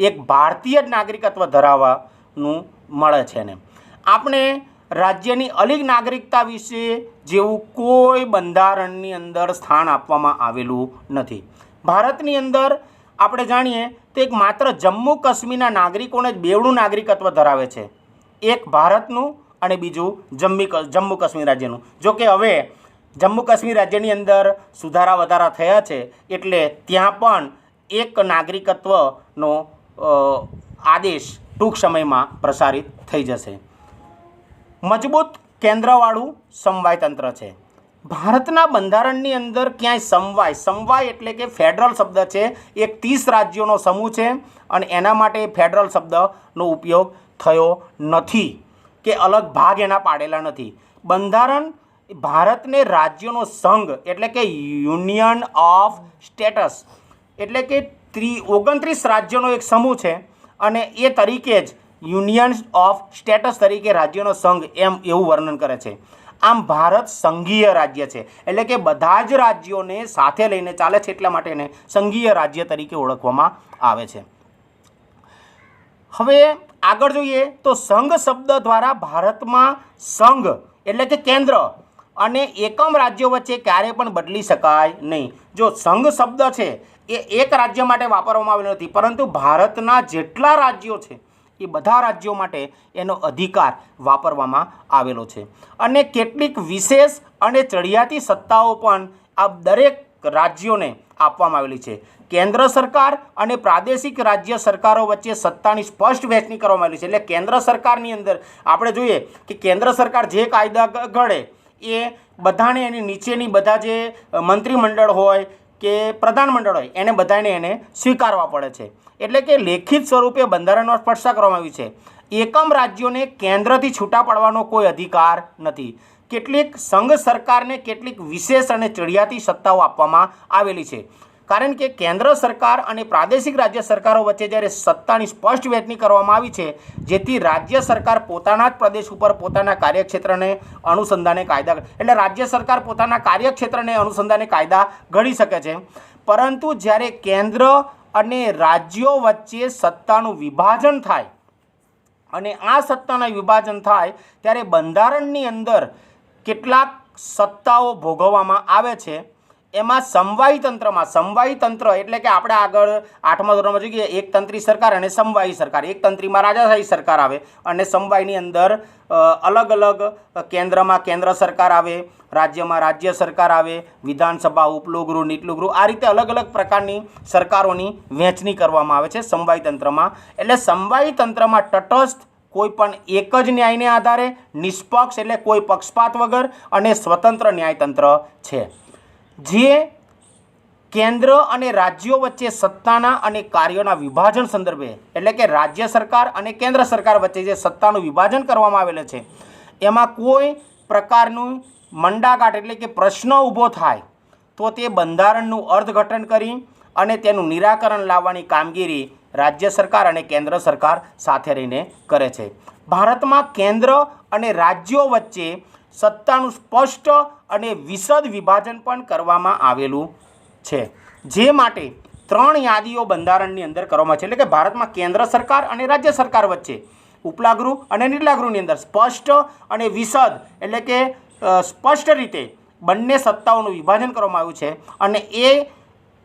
S1: એક ભારતીય જ નાગરિકત્વ ધરાવવાનું મળે છે. ને આપણે રાજ્યની અલિગ નાગરિકતા વિશે જેવું કોઈ બંધારણની અંદર સ્થાન આપવામાં આવેલું નથી. ભારતની અંદર આપણે જાણીએ તો એક માત્ર જમ્મુ કાશ્મીરના નાગરિકોને જ બેવડું નાગરિકત્વ ધરાવે છે, એક ભારતનું અને બીજું જમ્મુ કાશ્મીર રાજ્યનું. જો કે હવે જમ્મુ કાશ્મીર રાજ્યની અંદર સુધારા વધારા થયા છે એટલે ત્યાં પણ એક નાગરિકત્વનો આદેશ ટૂંક સમયમાં પ્રસારિત થઈ જશે. મજબૂત કેન્દ્રવાળું સમવાય તંત્ર છે. ભારતના બંધારણની અંદર ક્યાંય સમવાય એટલે કે ફેડરલ શબ્દ છે, એક 30 રાજ્યોનો સમૂહ છે અને એના માટે ફેડરલ શબ્દનો ઉપયોગ થયો નથી કે અલગ ભાગ એના પાડેલા નથી. બંધારણ ભારતને રાજ્યોનો સંઘ એટલે કે યુનિયન ઓફ સ્ટેટ્સ એટલે કે 29 રાજ્યોનો એક સમૂહ છે અને એ તરીકે જ યુનિયન ઓફ સ્ટેટ્સ તરીકે રાજ્યોનો સંઘ એમ એવું વર્ણન કરે છે. આમ ભારત સંઘીય રાજ્ય છે એટલે કે બધા જ રાજ્યોને સાથે લઈને ચાલે છે, એટલા માટે એને સંઘીય રાજ્ય તરીકે ઓળખવામાં આવે છે. હવે આગળ જોઈએ તો સંઘ શબ્દ દ્વારા ભારતમાં સંઘ એટલે કે કેન્દ્ર અને એકમ રાજ્યો વચ્ચે ક્યારેય પણ બદલી શકાય નહીં. જો સંઘ શબ્દ છે એ એક રાજ્ય માટે વાપરવામાં આવેલો નથી, પરંતુ ભારતના જેટલા રાજ્યો છે એ બધા રાજ્યો માટે એનો અધિકાર વાપરવામાં આવેલો છે અને કેટલીક વિશેષ અને ચડિયાતી સત્તાઓ પણ આ દરેક રાજ્યોને આપવામાં આવેલી છે. કેન્દ્ર સરકાર અને પ્રાદેશિક રાજ્ય સરકારો વચ્ચે સત્તાની સ્પષ્ટ વહેંચણી કરવામાં આવેલી છે. એટલે કેન્દ્ર સરકારની અંદર આપણે જોઈએ કે કેન્દ્ર સરકાર જે કાયદા ઘડે એ બધાને એની નીચેની બધા જે મંત્રીમંડળ હોય કે પ્રધાનમંડળ હોય એને બધાને એને સ્વીકારવા પડે છે. એટલે કે લેખિત સ્વરૂપે બંધારણમાં સ્પષ્ટતા કરવામાં આવી છે. એકમ રાજ્યોને કેન્દ્રથી છૂટા પડવાનો કોઈ અધિકાર નથી. કેટલીક સંઘ સરકારને કેટલીક વિશેષ અને ચડિયાતી સત્તાઓ આપવામાં આવેલી છે. કારણ કે કેન્દ્ર સરકાર અને પ્રાદેશિક રાજ્ય સરકારો વચ્ચે જ્યારે સત્તાની સ્પષ્ટ વહેંચણી કરવામાં આવી છે જેથી રાજ્ય સરકાર પોતાના જ પ્રદેશ ઉપર પોતાના કાર્યક્ષેત્રને અનુસંધાને કાયદા એટલે રાજ્ય સરકાર પોતાના કાર્યક્ષેત્રને અનુસંધાને કાયદા ઘડી શકે છે. પરંતુ જ્યારે કેન્દ્ર અને રાજ્યો વચ્ચે સત્તાનું વિભાજન થાય અને આ સત્તાના વિભાજન થાય ત્યારે બંધારણની અંદર કેટલાક સત્તાઓ ભોગવવામાં આવે છે. એમાં સમવાયી તંત્ર એટલે કે આપણે આગળ 8મા ધોરણમાં જોઈએ એકતંત્રી સરકાર અને સમવાયી સરકાર. એકતંત્રીમાં રાજાશાહી સરકાર આવે અને સમવાયની અંદર અલગ અલગ કેન્દ્રમાં કેન્દ્ર સરકાર આવે, રાજ્યમાં રાજ્ય સરકાર આવે, વિધાનસભા, ઉપલું ગૃહ, નીચલું ગૃહ, આ રીતે અલગ અલગ પ્રકારની સરકારોની વહેંચણી કરવામાં આવે છે સમવાયી તંત્રમાં. એટલે સમવાયી તંત્રમાં તટસ્થ કોઈ પણ એક જ ન્યાયને આધારે, નિષ્પક્ષ એટલે કોઈ પક્ષપાત વગર અને સ્વતંત્ર ન્યાયતંત્ર છે. જે કેન્દ્ર અને રાજ્યો વચ્ચે સત્તાના અને કાર્યોના વિભાજન સંદર્ભે એટલે કે રાજ્ય સરકાર અને કેન્દ્ર સરકાર વચ્ચે જે સત્તાનું વિભાજન કરવામાં આવેલું છે એમાં કોઈ પ્રકારનું મંડાગાંઠ એટલે કે પ્રશ્ન ઊભો થાય તો તે બંધારણનું અર્થઘટન કરી અને તેનું નિરાકરણ લાવવાની કામગીરી રાજ્ય સરકાર અને કેન્દ્ર સરકાર સાથે રહીને કરે છે. ભારતમાં કેન્દ્ર અને રાજ્યો વચ્ચે સત્તાનું સ્પષ્ટ અને વિશદ વિભાજન પણ કરવામાં આવેલું છે, જે માટે 3 યાદીઓ બંધારણની અંદર કરવામાં છે. એટલે કે ભારતમાં કેન્દ્ર સરકાર અને રાજ્ય સરકાર વચ્ચે ઉપલા ગૃહ અને નીચલા ગૃહની અંદર સ્પષ્ટ અને વિશદ એટલે કે સ્પષ્ટ રીતે બંને સત્તાઓનું વિભાજન કરવામાં આવ્યું છે અને એ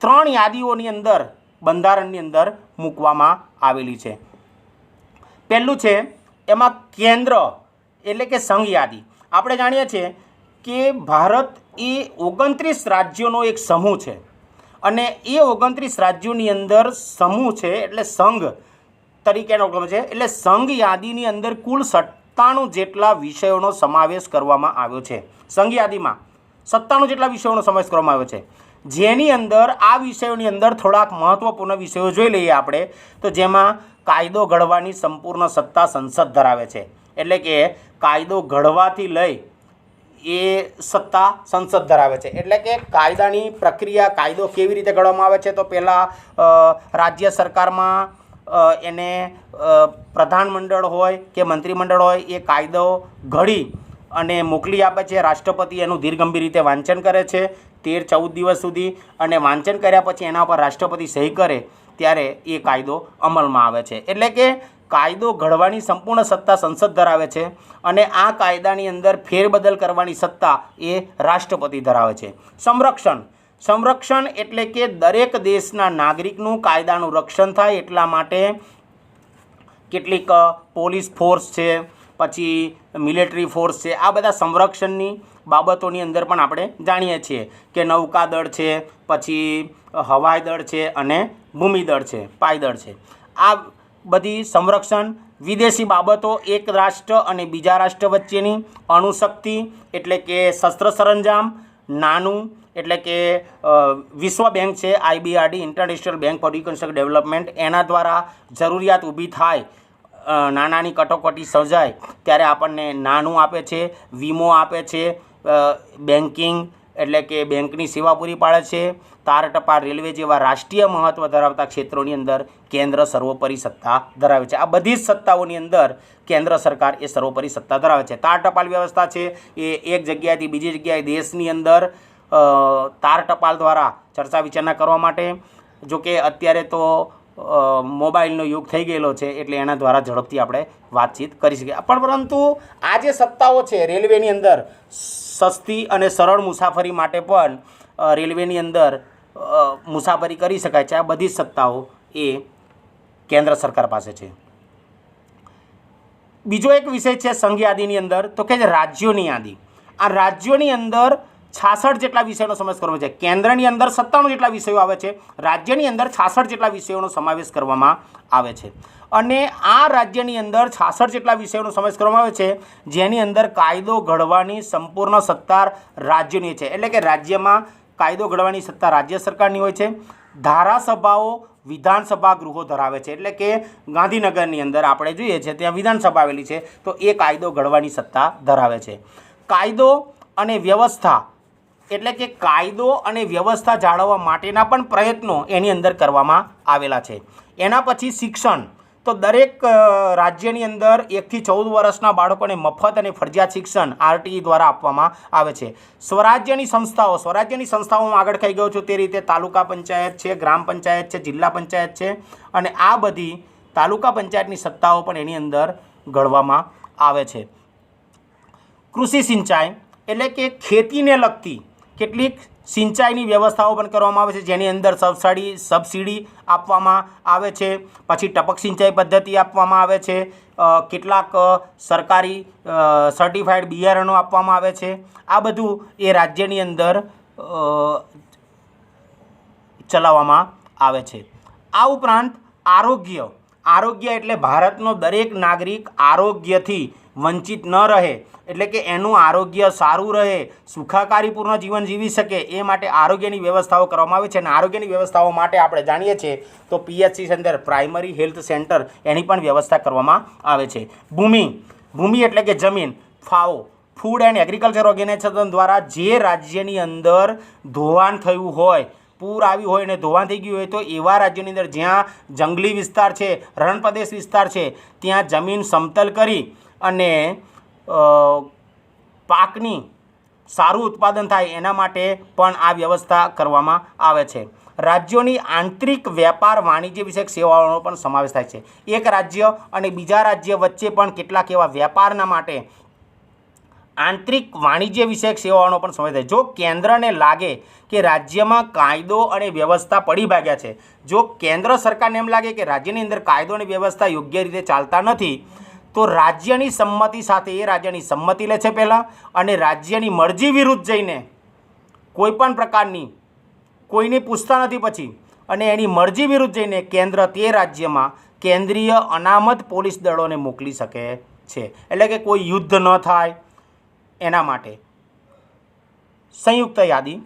S1: 3 યાદીઓની અંદર બંધારણની અંદર મૂકવામાં આવેલી છે. પહેલું છે એમાં કેન્દ્ર એટલે કે સંઘ યાદી. આપણે જાણીએ છીએ કે ભારત એ 29 રાજ્યોનો એક સમૂહ છે અને એ 29 રાજ્યોની અંદર સમૂહ છે એટલે સંઘ તરીકેનો છે. એટલે સંઘ યાદીની અંદર કુલ 97 જેટલા વિષયોનો સમાવેશ કરવામાં આવ્યો છે. સંઘ યાદીમાં 97 જેટલા વિષયોનો સમાવેશ કરવામાં આવ્યો છે, જેની અંદર આ વિષયોની અંદર થોડાક મહત્ત્વપૂર્ણ વિષયો જોઈ લઈએ આપણે. તો જેમાં કાયદો ઘડવાની સંપૂર્ણ સત્તા સંસદ ધરાવે છે. એટલે કે કાયદો ઘડવાથી લઈ એ સત્તા સંસદ ધરાવે છે. એટલે કે કાયદાની પ્રક્રિયા, કાયદો કેવી રીતે ઘડવામાં આવે છે, તો પહેલાં રાજ્ય સરકારમાં એને પ્રધાનમંડળ હોય કે મંત્રીમંડળ હોય એ કાયદો ઘડી અને મોકલી આપે છે. રાષ્ટ્રપતિ એનું ધીરગંભીર રીતે વાંચન કરે છે 13-14 દિવસ સુધી, અને વાંચન કર્યા પછી એના પર રાષ્ટ્રપતિ સહી કરે ત્યારે એ કાયદો અમલમાં આવે છે. એટલે કે કાયદો ઘડવાની સંપૂર્ણ સત્તા સંસદ ધરાવે છે અને આ કાયદાની અંદર ફેરબદલ કરવાની સત્તા એ રાષ્ટ્રપતિ ધરાવે છે. સંરક્ષણ એટલે કે દરેક દેશના નાગરિકનું કાયદાનું રક્ષણ થાય એટલા માટે કેટલીક પોલીસ ફોર્સ છે, પછી મિલિટરી ફોર્સ છે. આ બધા સંરક્ષણની બાબતોની અંદર પણ આપણે જાણીએ છીએ કે નૌકાદળ છે, પછી હવાઈ દળ છે અને ભૂમિદળ છે, પાયદળ છે. આ બધી સંરક્ષણ. વિદેશી બાબતો, એક રાષ્ટ્ર અને બીજા રાષ્ટ્ર વચ્ચેની અણુશક્તિ એટલે કે શસ્ત્ર સરંજામ. નાનું એટલે કે વિશ્વ બેંક છે, IBRD international bank four reconstruction development, એના દ્વારા જરૂરિયાત ઊભી થાય, નાનાની કટોકટી સર્જાય ત્યારે આપણને નાનું આપે છે, વીમો આપે છે, બેન્કિંગ એટલે કે બેંકની સેવા પૂરી પાડે છે. તાર ટપાલ, રેલવે જેવા રાષ્ટ્રીય મહત્ત્વ ધરાવતા ક્ષેત્રોની અંદર કેન્દ્ર સર્વોપરી સત્તા ધરાવે છે. આ બધી જ સત્તાઓની અંદર કેન્દ્ર સરકાર એ સર્વોપરી સત્તા ધરાવે છે. તાર ટપાલ વ્યવસ્થા છે એ એક જગ્યાએથી બીજી જગ્યાએ દેશની અંદર તાર ટપાલ દ્વારા ચર્ચા વિચારણા કરવા માટે. જોકે અત્યારે તો મોબાઈલનો યુગ થઈ ગયેલો છે એટલે એના દ્વારા ઝડપથી આપણે વાતચીત કરી શકીએ. પણ પરંતુ આ જે સત્તાઓ છે રેલવેની અંદર સસ્તી અને સરળ મુસાફરી માટે પણ રેલવેની અંદર મુસાફરી કરી શકાય છે. આ બધી સત્તાઓ એ કેન્દ્ર સરકાર પાસે છે. બીજો એક વિષય છે સંઘ યાદીની અંદર તો કે રાજ્યોની યાદી. આ રાજ્યોની અંદર 66 જેટલા વિષયોનો સમાવેશ કરવામાં છે. કેન્દ્રની અંદર 97 જેટલા વિષયો આવે છે, રાજ્યની અંદર 66 જેટલા વિષયોનો સમાવેશ કરવામાં આવે છે. અને આ રાજ્યની અંદર 66 જેટલા વિષયોનો સમાવેશ કરવામાં આવે છે, જેની અંદર કાયદો ઘડવાની સંપૂર્ણ સત્તા રાજ્યની છે. એટલે કે રાજ્યમાં કાયદો ઘડવાની સત્તા રાજ્ય સરકારની હોય છે. ધારાસભાઓ વિધાનસભા ગૃહો ધરાવે છે. એટલે કે ગાંધીનગરની અંદર આપણે જોઈએ છીએ ત્યાં વિધાનસભા આવેલી છે, તો એ કાયદો ઘડવાની સત્તા ધરાવે છે. કાયદો અને વ્યવસ્થા એટલે કે કાયદો અને વ્યવસ્થા જાળવવા માટેના પણ પ્રયત્નો એની અંદર કરવામાં આવેલા છે. એના પછી શિક્ષણ. તો દરેક રાજ્યની અંદર 1 થી 14 વર્ષના બાળકોને મફત અને ફરજિયાત શિક્ષણ RTE દ્વારા આપવામાં આવે છે. સ્વરાજ્યની સંસ્થાઓમાં આગળ કહી ગયો છું તે રીતે તાલુકા પંચાયત છે, ગ્રામ પંચાયત છે, જિલ્લા પંચાયત છે, અને આ બધી તાલુકા પંચાયતની સત્તાઓ પણ એની અંદર ઘડવામાં આવે છે. કૃષિ સિંચાઈ એટલે કે ખેતીને લગતી કેટલીક સિંચાઈની વ્યવસ્થાઓ પણ કરવામાં આવે છે, જેની અંદર સબસિડી આપવામાં આવે છે. પછી ટપક સિંચાઈ પદ્ધતિ આપવામાં આવે છે. કેટલાક સરકારી સર્ટિફાઈડ બિયારણો આપવામાં આવે છે. આ બધું એ રાજ્યની અંદર ચલાવવામાં આવે છે. આ ઉપરાંત આરોગ્ય એટલે ભારતનો દરેક નાગરિક આરોગ્યથી વંચિત ન રહે, એટલે કે એનું આરોગ્ય સારું રહે, સુખાકારીપૂર્ણ જીવન જીવી શકે એ માટે આરોગ્યની વ્યવસ્થાઓ કરવામાં આવે છે. અને આરોગ્યની વ્યવસ્થાઓ માટે આપણે જાણીએ છીએ તો PHC અંદર પ્રાઇમરી હેલ્થ સેન્ટર એની પણ વ્યવસ્થા કરવામાં આવે છે. ભૂમિ એટલે કે જમીન. ફાઓ ફૂડ એન્ડ એગ્રીકલ્ચર ઓર્ગેનાઇઝેશન દ્વારા જે રાજ્યની અંદર ધોવાણ થયું હોય પૂર આવ્યું હોય અને ધોવાણ થઈ ગયું હોય તો એવા રાજ્યોની અંદર જ્યાં જંગલી વિસ્તાર છે, રણપ્રદેશ વિસ્તાર છે, ત્યાં જમીન સમતલ કરી અને પાકની સારું ઉત્પાદન થાય એના માટે પણ આ વ્યવસ્થા કરવામાં આવે છે. રાજ્યોની આંતરિક વેપાર વાણિજ્ય વિષયક સેવાઓનો પણ સમાવેશ થાય છે. એક રાજ્ય અને બીજા રાજ્ય વચ્ચે પણ કેટલાક એવા વેપારના માટે આંતરિક વાણિજ્ય વિષયક સેવાઓનો પણ સમાવેશ થાય. જો કેન્દ્રને લાગે કે રાજ્યમાં કાયદો અને વ્યવસ્થા પડી ભાગ્યા છે, જો કેન્દ્ર સરકારને એમ લાગે કે રાજ્યની અંદર કાયદો અને વ્યવસ્થા યોગ્ય રીતે ચાલતા નથી, તો રાજ્યની સંમતિ સાથે એ રાજ્યની સંમતિ લે છે પહેલાં, અને રાજ્યની મરજી વિરુદ્ધ જઈને કોઈપણ પ્રકારની કોઈને પૂછતા નથી પછી, અને એની મરજી વિરુદ્ધ જઈને કેન્દ્ર તે રાજ્યમાં કેન્દ્રીય અનામત પોલીસ દળોને મોકલી શકે છે. એટલે કે કોઈ યુદ્ધ ન થાય એના માટે. સંયુક્ત યાદી.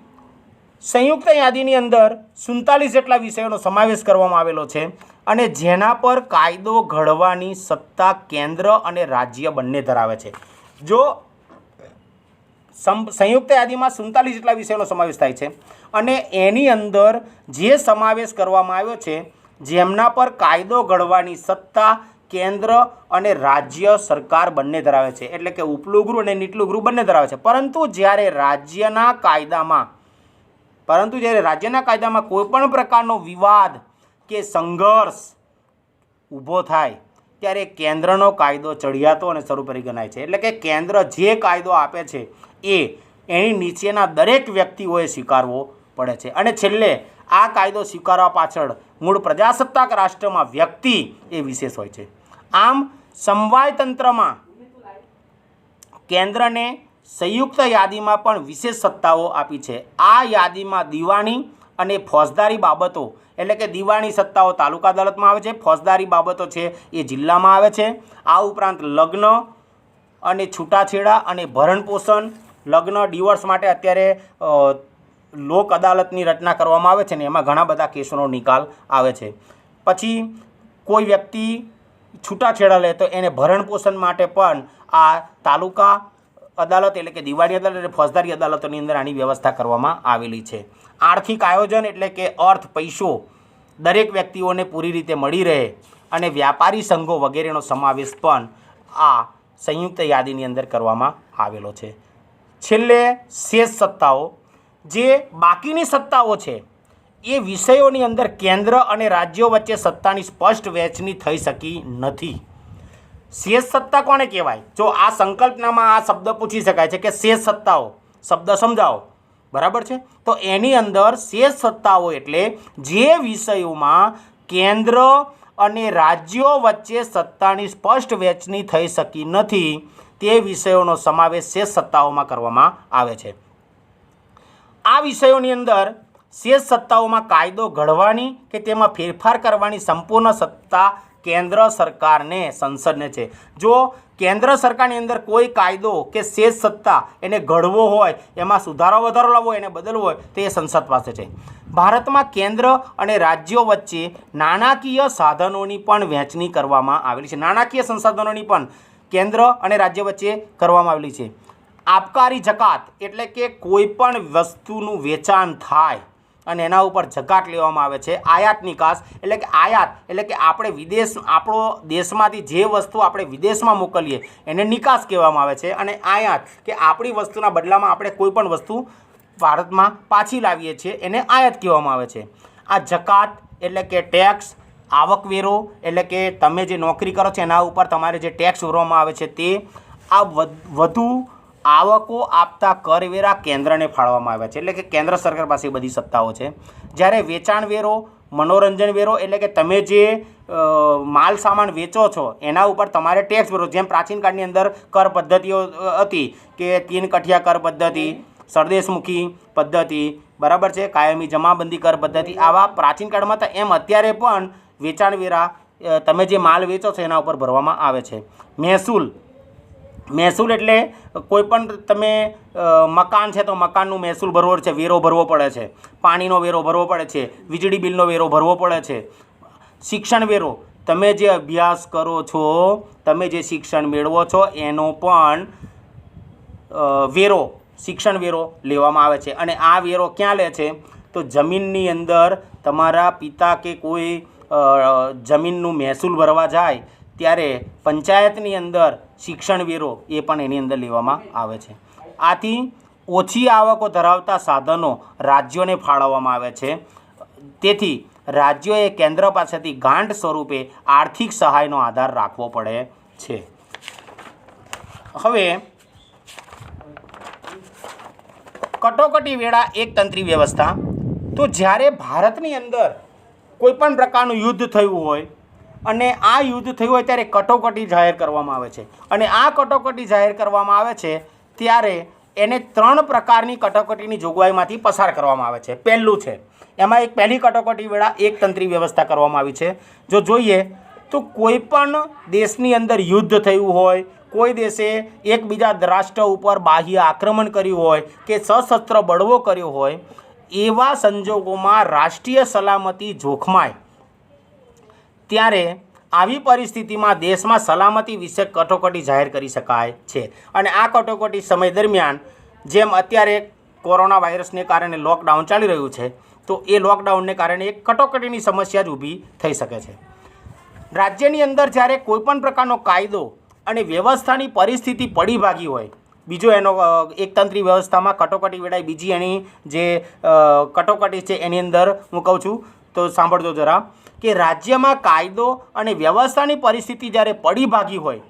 S1: સંયુક્ત યાદીની અંદર 47 જેટલા વિષયોનો સમાવેશ કરવામાં આવેલો છે અને જેના પર કાયદો ઘડવાની સત્તા કેન્દ્ર અને રાજ્ય બંને ધરાવે છે. જો સંયુક્ત યાદીમાં 47 જેટલા વિષયોનો સમાવેશ થાય છે અને એની અંદર જે સમાવેશ કરવામાં આવ્યો છે જેમના પર કાયદો ઘડવાની સત્તા કેન્દ્ર અને રાજ્ય સરકાર બંને ધરાવે છે. એટલે કે ઉપલું ગૃહ અને નીચલું ગૃહ બંને ધરાવે છે. પરંતુ જ્યારે રાજ્યના કાયદામાં કોઈપણ પ્રકારનો વિવાદ કે સંઘર્ષ ઊભો થાય ત્યારે કેન્દ્રનો કાયદો ચઢિયાતો અને સર્વોપરી ગણાય છે. એટલે કે કેન્દ્ર જે કાયદો આપે છે એની નીચેના દરેક વ્યક્તિઓએ સ્વીકારવો પડે છે. અને છેલ્લે આ કાયદો સ્વીકારવા પાછળ મૂળ પ્રજાસત્તાક રાષ્ટ્રમાં વ્યક્તિ એ વિશેષ હોય છે. આમ સમવાય તંત્રમાં કેન્દ્રને સંયુક્ત યાદીમાં પણ વિશેષ સત્તાઓ આપી છે. આ યાદીમાં દિવાણી અને ફોજદારી બાબતો, એટલે કે દિવાણી સત્તાઓ તાલુકા અદાલતમાં આવે છે, ફોજદારી બાબતો છે એ જિલ્લામાં આવે છે. આ ઉપરાંત લગ્ન અને છૂટાછેડા અને ભરણપોષણ, લગ્ન ડિવોર્સ માટે અત્યારે લોક અદાલતની રચના કરવામાં આવે છે ને એમાં ઘણા બધા કેસોનો નિકાલ આવે છે. પછી કોઈ વ્યક્તિ છૂટાછેડા લે તો એને ભરણપોષણ માટે પણ આ તાલુકા અદાલત એટલે કે દિવાળી અદાલત અને ફોજદારી અદાલતોની અંદર આની વ્યવસ્થા કરવામાં આવેલી છે. આર્થિક આયોજન એટલે કે અર્થ પૈસો દરેક વ્યક્તિઓને પૂરી રીતે મળી રહે અને વ્યાપારી સંઘો વગેરેનો સમાવેશ પણ આ સંયુક્ત યાદીની અંદર કરવામાં આવેલો છે. છેલ્લે શેષ સત્તાઓ, જે બાકીની સત્તાઓ છે એ વિષયોની અંદર કેન્દ્ર અને રાજ્યો વચ્ચે સત્તાની સ્પષ્ટ વહેંચણી થઈ શકી નથી. શેષ સત્તા કોને કહેવાય? જો આ સંકલ્પનામાં આ શબ્દ પૂછી શકાય છે કે શેષ સત્તાઓ, શબ્દ સમજાવો, બરાબર છે? તો એની અંદર શેષ સત્તાઓ એટલે જે વિષયોમાં કેન્દ્ર અને રાજ્યો વચ્ચે સત્તાની સ્પષ્ટ વહેંચણી થઈ શકી નથી તે વિષયોનો સમાવેશ શેષ સત્તાઓમાં કરવામાં આવે છે. આ વિષયોની અંદર શેષ સત્તાઓમાં કાયદો ઘડવાની કે તેમાં ફેરફાર કરવાની સંપૂર્ણ સત્તા કેન્દ્ર સરકારને, સંસદને છે. જો કેન્દ્ર સરકારની અંદર કોઈ કાયદો કે શેષ સત્તા એને ઘડવો હોય, એમાં સુધારો વધારો લાવવો હોય, એને બદલવો હોય તો એ સંસદ પાસે છે. ભારતમાં કેન્દ્ર અને રાજ્યો વચ્ચે નાણાકીય સાધનોની પણ વહેંચણી કરવામાં આવેલી છે. નાણાકીય સંસાધનોની પણ કેન્દ્ર અને રાજ્ય વચ્ચે કરવામાં આવેલી છે. આબકારી જકાત એટલે કે કોઈ પણ વસ્તુનું વેચાણ થાય અને એના ઉપર જકાત લેવામાં આવે છે. આયાત નિકાસ એટલે કે આયાત એટલે કે આપણો દેશમાંથી જે વસ્તુ આપણે વિદેશમાં મોકલીએ એને નિકાસ કહેવામાં આવે છે. અને આયાત કે આપણી વસ્તુના બદલામાં આપણે કોઈ પણ વસ્તુ ભારતમાં પાછી લાવીએ છીએ એને આયાત કહેવામાં આવે છે. આ જકાત એટલે કે ટેક્સ, આવકવેરો એટલે કે તમે જે નોકરી કરો છો એના ઉપર તમારે જે ટેક્સ ભરવામાં આવે છે તે, આ વધુ આવકો આપતા કરવેરા કેન્દ્રને ફાળવવામાં આવ્યા છે. એટલે કે કેન્દ્ર સરકાર પાસે બધી સત્તાઓ છે. જ્યારે વેચાણ વેરો, મનોરંજન વેરો એટલે કે તમે જે માલ સામાન વેચો છો એના ઉપર તમારે ટેક્સ ભરવો. જેમ પ્રાચીન કાળની અંદર કર પદ્ધતિઓ હતી કે 3 કઠિયા કર પદ્ધતિ, સરદેશમુખી પદ્ધતિ, બરાબર છે, કાયમી જમાબંધી કર પદ્ધતિ, આવા પ્રાચીન કાળમાં હતા. એમ અત્યારે પણ વેચાણ વેરા તમે જે માલ વેચો છો એના ઉપર ભરવામાં આવે છે. મહેસૂલ એટલે કોઈ પણ તમે મકાન છે તો મકાનનું મહેસૂલ ભરવો છે, વેરો ભરવો પડે છે. પાણીનો વેરો ભરવો પડે છે, વીજળી બિલનો વેરો ભરવો પડે છે. શિક્ષણ વેરો, તમે જે અભ્યાસ કરો છો, તમે જે શિક્ષણ મેળવો છો એનો પણ વેરો, શિક્ષણ વેરો લેવામાં આવે છે. અને આ વેરો ક્યાં લે છે? તો તો જમીનની અંદર તમારા પિતા કે કોઈ જમીનનું મહેસૂલ ભરવા જાય ત્યારે પંચાયતની અંદર શિક્ષણ વેરો એ પણ એની અંદર લેવામાં આવે છે. આથી ઓછી આવકો ધરાવતા સાધનો રાજ્યોને ફાળવવામાં આવે છે. તેથી રાજ્યોએ કેન્દ્ર પાસેથી ગાંઠ સ્વરૂપે આર્થિક સહાયનો આધાર રાખવો પડે છે. હવે કટોકટી વેળા એકતંત્રી વ્યવસ્થા. તો જ્યારે ભારતની અંદર કોઈપણ પ્રકારનું યુદ્ધ થયું હોય અને આ યુદ્ધ થયું હોય ત્યારે કટોકટી જાહેર કરવામાં આવે છે. અને આ કટોકટી જાહેર કરવામાં આવે છે ત્યારે એને 3 પ્રકારની કટોકટીની જોગવાઈમાંથી પસાર કરવામાં આવે છે. પહેલું છે એમાં પહેલી કટોકટી વેળા એકતંત્રી વ્યવસ્થા કરવામાં આવી છે. જો જોઈએ તો કોઈપણ દેશની અંદર યુદ્ધ થયું હોય, કોઈ દેશે એકબીજા રાષ્ટ્ર ઉપર બાહ્ય આક્રમણ કર્યું હોય કે સશસ્ત્ર બળવો કર્યો હોય, એવા સંજોગોમાં રાષ્ટ્રીય સલામતી જોખમાય ત્યારે આવી પરિસ્થિતિમાં દેશમાં સલામતી વિશે કટોકટી જાહેર કરી શકાય છે. અને આ કટોકટી સમય દરમિયાન જેમ અત્યારે કોરોના વાયરસને કારણે લોકડાઉન ચાલી રહ્યું છે, તો એ લોકડાઉનને કારણે એક કટોકટીની સમસ્યા જ ઊભી થઈ શકે છે. રાજ્યની અંદર જ્યારે કોઈપણ પ્રકારનો કાયદો અને વ્યવસ્થાની પરિસ્થિતિ પડી ભાગી હોય, બીજો એનો એકતંત્રી વ્યવસ્થામાં કટોકટી વેળાએ બીજી એની જે કટોકટી છે એની અંદર હું કહું છું તો સાંભળજો જરા, કે રાજ્યમાં કાયદો અને વ્યવસ્થાની પરિસ્થિતિ જ્યારે પડી ભાગી હોય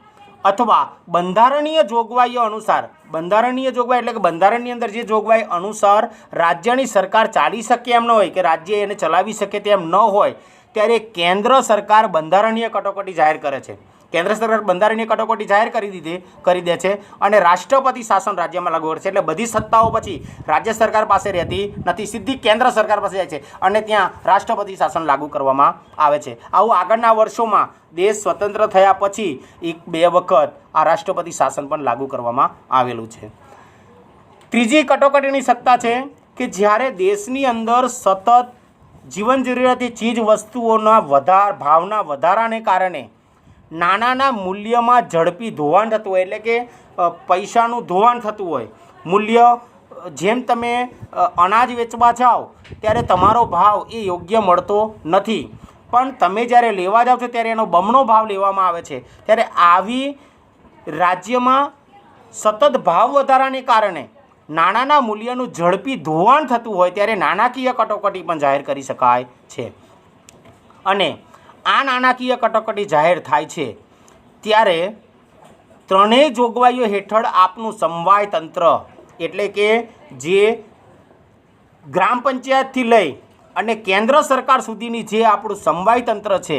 S1: અથવા બંધારણીય જોગવાઈઓ અનુસાર, બંધારણીય જોગવાઈ એટલે કે બંધારણની અંદર જે જોગવાઈ અનુસાર રાજ્યની સરકાર ચાલી શકે એમ ન હોય કે રાજ્ય એને ચલાવી શકે તેમ ન હોય, ત્યારે કેન્દ્ર સરકાર બંધારણીય કટોકટી જાહેર કરે છે. કેન્દ્ર સરકાર બંધારણીય કટોકટી જાહેર કરી દે છે અને રાષ્ટ્રપતિ શાસન રાજ્યમાં લાગુ કરે છે. એટલે બધી સત્તાઓ પછી રાજ્ય સરકાર પાસે રહેતી નથી, સીધી કેન્દ્ર સરકાર પાસે જાય છે અને ત્યાં રાષ્ટ્રપતિ શાસન લાગુ કરવામાં આવે છે. આવું આગળના વર્ષોમાં દેશ સ્વતંત્ર થયા પછી 1-2 વખત આ રાષ્ટ્રપતિ શાસન પણ લાગુ કરવામાં આવેલું છે. ત્રીજી કટોકટીની સત્તા છે કે જ્યારે દેશની અંદર સતત જીવન જરૂરિયાતી ચીજ વસ્તુઓના ભાવના વધારાને કારણે નાણાંના મૂલ્યમાં ઝડપી ધોવાણ થતું હોય, એટલે કે પૈસાનું ધોવાણ થતું હોય. મૂલ્ય જેમ તમે અનાજ વેચવા જાઓ ત્યારે તમારો ભાવ એ યોગ્ય મળતો નથી, પણ તમે જ્યારે લેવા જાઓ છો ત્યારે એનો બમણો ભાવ લેવામાં આવે છે. ત્યારે આવી રાજ્યમાં સતત ભાવ વધારાને કારણે નાણાંના મૂલ્યનું ઝડપી ધોવાણ થતું હોય ત્યારે નાણાકીય કટોકટી પણ જાહેર કરી શકાય છે. અને આ નાણાકીય કટોકટી જાહેર થાય છે ત્યારે ત્રણેય જોગવાઈઓ હેઠળ આપનું સમવાય તંત્ર, એટલે કે જે ગ્રામ પંચાયતથી લઈ અને કેન્દ્ર સરકાર સુધીની જે આપણું સમવાય તંત્ર છે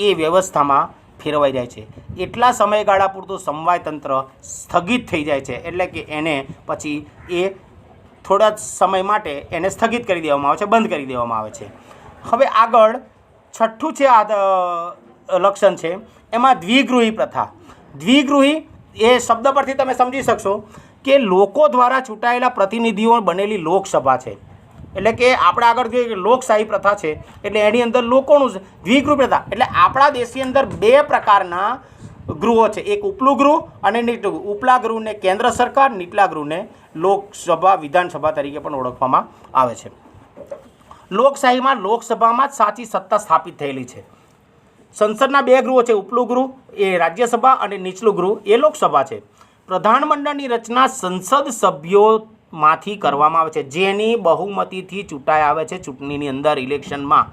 S1: એ વ્યવસ્થામાં ફેરવાઈ જાય છે. એટલા સમયગાળા પૂરતું સમવાય તંત્ર સ્થગિત થઈ જાય છે, એટલે કે એને પછી એ થોડા સમય માટે એને સ્થગિત કરી દેવામાં આવે છે, બંધ કરી દેવામાં આવે છે. હવે આગળ છઠ્ઠું છે લક્ષણ છે એમાં દ્વિગૃહી પ્રથા. દ્વિગૃહી એ શબ્દ પરથી તમે સમજી શકશો કે લોકો દ્વારા ચૂંટાયેલા પ્રતિનિધિઓ બનેલી લોકસભા છે. એટલે કે આપણે આગળ જોઈએ કે લોકશાહી પ્રથા છે એટલે એની અંદર લોકોનું દ્વિગૃહ પ્રથા. એટલે આપણા દેશની અંદર 2 પ્રકારના ગૃહો છે, એક ઉપલું ગૃહ અને નીચલું ગૃહ. ઉપલા ગૃહને કેન્દ્ર સરકાર, નીચલા ગૃહને લોકસભા વિધાનસભા તરીકે પણ ઓળખવામાં આવે છે. લોકશાહીમાં લોકસભામાં જ સાચી સત્તા સ્થાપિત થયેલી છે. સંસદના 2 ગૃહો છે, ઉપલું ગૃહ એ રાજ્યસભા અને નીચલું ગૃહ એ લોકસભા છે. પ્રધાનમંડળની રચના સંસદ સભ્યોમાંથી કરવામાં આવે છે, જેની બહુમતીથી ચૂંટાઈ આવે છે ચૂંટણીની અંદર, ઇલેક્શનમાં.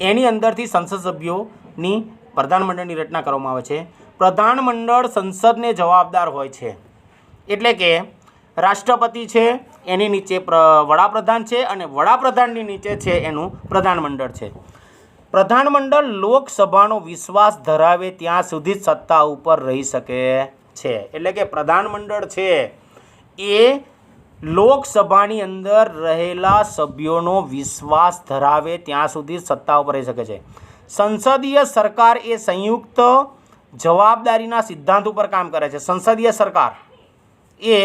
S1: એની અંદરથી સંસદ સભ્યોની પ્રધાનમંડળની રચના કરવામાં આવે છે. પ્રધાનમંડળ સંસદને જવાબદાર હોય છે, એટલે કે રાષ્ટ્રપતિ છે, એની નીચે વડાપ્રધાન છે અને વડાપ્રધાનની નીચે છે એનું પ્રધાનમંડળ છે. પ્રધાનમંડળ લોકસભાનો વિશ્વાસ ધરાવે ત્યાં સુધી જ સત્તા ઉપર રહી શકે છે. એટલે કે પ્રધાનમંડળ છે એ લોકસભાની અંદર રહેલા સભ્યોનો વિશ્વાસ ધરાવે ત્યાં સુધી સત્તા ઉપર રહી શકે છે. સંસદીય સરકાર એ સંયુક્ત જવાબદારીના સિદ્ધાંત ઉપર કામ કરે છે. સંસદીય સરકાર એ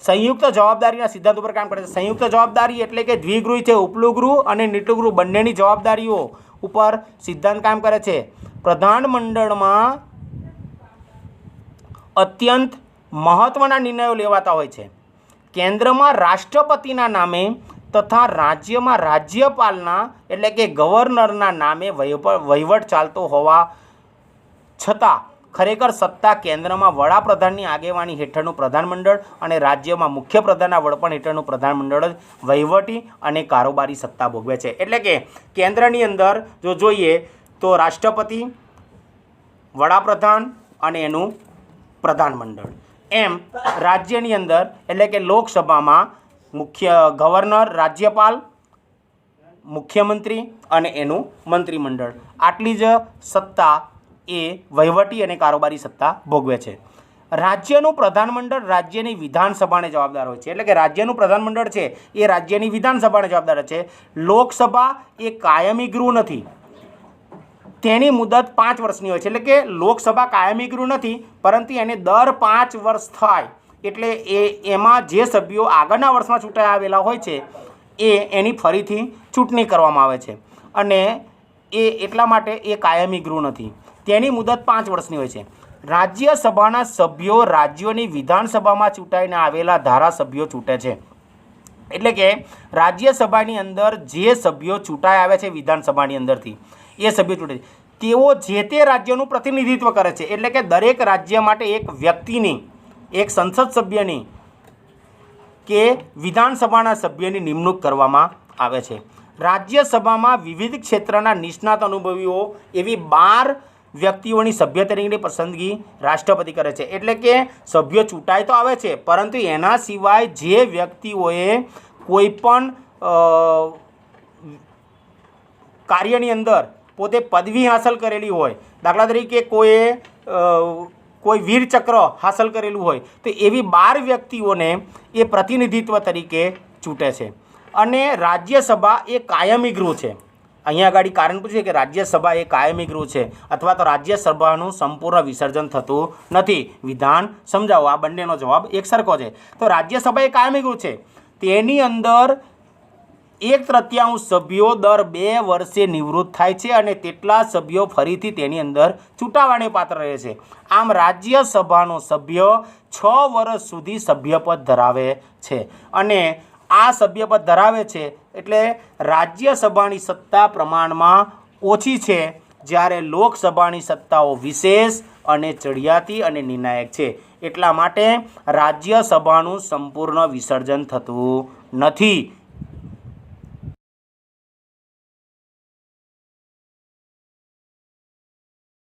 S1: સંયુક્ત જવાબદારીના સિદ્ધાંત ઉપર કામ કરે છે. સંયુક્ત જવાબદારી એટલે કે દ્વિગૃહ છે, ઉપલું ગૃહ અને નીચલું ગૃહ બંનેની જવાબદારીઓ ઉપર સિદ્ધાંત કામ કરે છે. પ્રધાનમંડળમાં અત્યંત મહત્ત્વના નિર્ણયો લેવાતા હોય છે. કેન્દ્રમાં રાષ્ટ્રપતિના નામે તથા રાજ્યમાં રાજ્યપાલના એટલે કે ગવર્નરના નામે વહીવટ ચાલતો હોવા છતાં ખરેખર સત્તા કેન્દ્રમાં વડાપ્રધાનની આગેવાની હેઠળનું પ્રધાનમંડળ અને રાજ્યમાં મુખ્યપ્રધાનના વડપણ હેઠળનું પ્રધાનમંડળ જ વહીવટી અને કારોબારી સત્તા ભોગવે છે. એટલે કે કેન્દ્રની અંદર જો જોઈએ તો રાષ્ટ્રપતિ, વડાપ્રધાન અને એનું પ્રધાનમંડળ, એમ રાજ્યની અંદર એટલે કે લોકસભામાં મુખ્ય ગવર્નર, રાજ્યપાલ, મુખ્યમંત્રી અને એનું મંત્રીમંડળ, આટલી જ સત્તા એ વહીવટી અને કારોબારી સત્તા ભોગવે છે. રાજ્યનું પ્રધાનમંડળ રાજ્યની વિધાનસભાને જવાબદાર હોય છે. એટલે કે રાજ્યનું પ્રધાનમંડળ છે એ રાજ્યની વિધાનસભાને જવાબદાર છે. લોકસભા એ કાયમી ગૃહ નથી, તેની મુદત 5 વર્ષની હોય છે. એટલે કે લોકસભા કાયમી ગૃહ નથી, પરંતુ એને દર 5 વર્ષ થાય એટલે એમાં જે સભ્યો આગળના વર્ષમાં ચૂંટાઈ આવેલા હોય છે એની ફરીથી ચૂંટણી કરવામાં આવે છે અને એટલા માટે એ કાયમી ગૃહ નથી. તેની મુદત 5 વર્ષની હોય છે. રાજ્યસભાના સભ્યો રાજ્યોની વિધાનસભામાં ચૂંટાઈને આવેલા ધારાસભ્યો ચૂંટે છે. એટલે કે રાજ્યસભાની અંદર જે સભ્યો ચૂંટાઈ આવે છે વિધાનસભાની અંદરથી એ સભ્યો ચૂંટે છે, તેઓ જે તે રાજ્યનું પ્રતિનિધિત્વ કરે છે. એટલે કે દરેક રાજ્ય માટે એક વ્યક્તિની, એક સંસદ સભ્યની કે વિધાનસભાના સભ્યની નિમણૂક કરવામાં આવે છે. રાજ્યસભામાં વિવિધ ક્ષેત્રના નિષ્ણાત અનુભવીઓ એવી 12 વ્યક્તિઓની સભ્ય તરીકેની પસંદગી રાષ્ટ્રપતિ કરે છે. એટલે કે સભ્યો ચૂંટાઈ તો આવે છે, પરંતુ એના સિવાય જે વ્યક્તિઓએ કોઈ પણ કાર્યની અંદર પોતે પદવી હાંસલ કરેલી હોય, દાખલા તરીકે કોઈ વીરચક્ર હાંસલ કરેલું હોય, તો એવી 12 વ્યક્તિઓને એ પ્રતિનિધિત્વ તરીકે ચૂંટે છે. અને રાજ્યસભા એ કાયમી ગૃહ છે. અહીંયા આગળ કારણ પૂછ્યું કે રાજ્યસભા એ કાયમી ગૃહ છે અથવા તો રાજ્યસભાનું સંપૂર્ણ વિસર્જન થતું નથી. વિધાન સમજાવો, આ બંનેનો જવાબ એક સરખો છે. તો રાજ્યસભા એ કાયમી ગૃહ છે, તેની અંદર 1/3 સભ્યો દર 2 વર્ષે નિવૃત્ત થાય છે અને તેટલા સભ્યો ફરીથી તેની અંદર ચૂંટાવાને પાત્ર રહે છે. આમ રાજ્યસભાનો સભ્ય 6 વર્ષ સુધી સભ્યપદ ધરાવે છે અને આ સભ્યપદ ધરાવે છે એટલે રાજ્યસભાની સત્તા પ્રમાણમાં ઓછી છે, જ્યારે લોકસભાની સત્તાઓ વિશેષ અને ચડિયાતી અને નિર્ણાયક છે. એટલા માટે રાજ્યસભાનું સંપૂર્ણ વિસર્જન થતું નથી.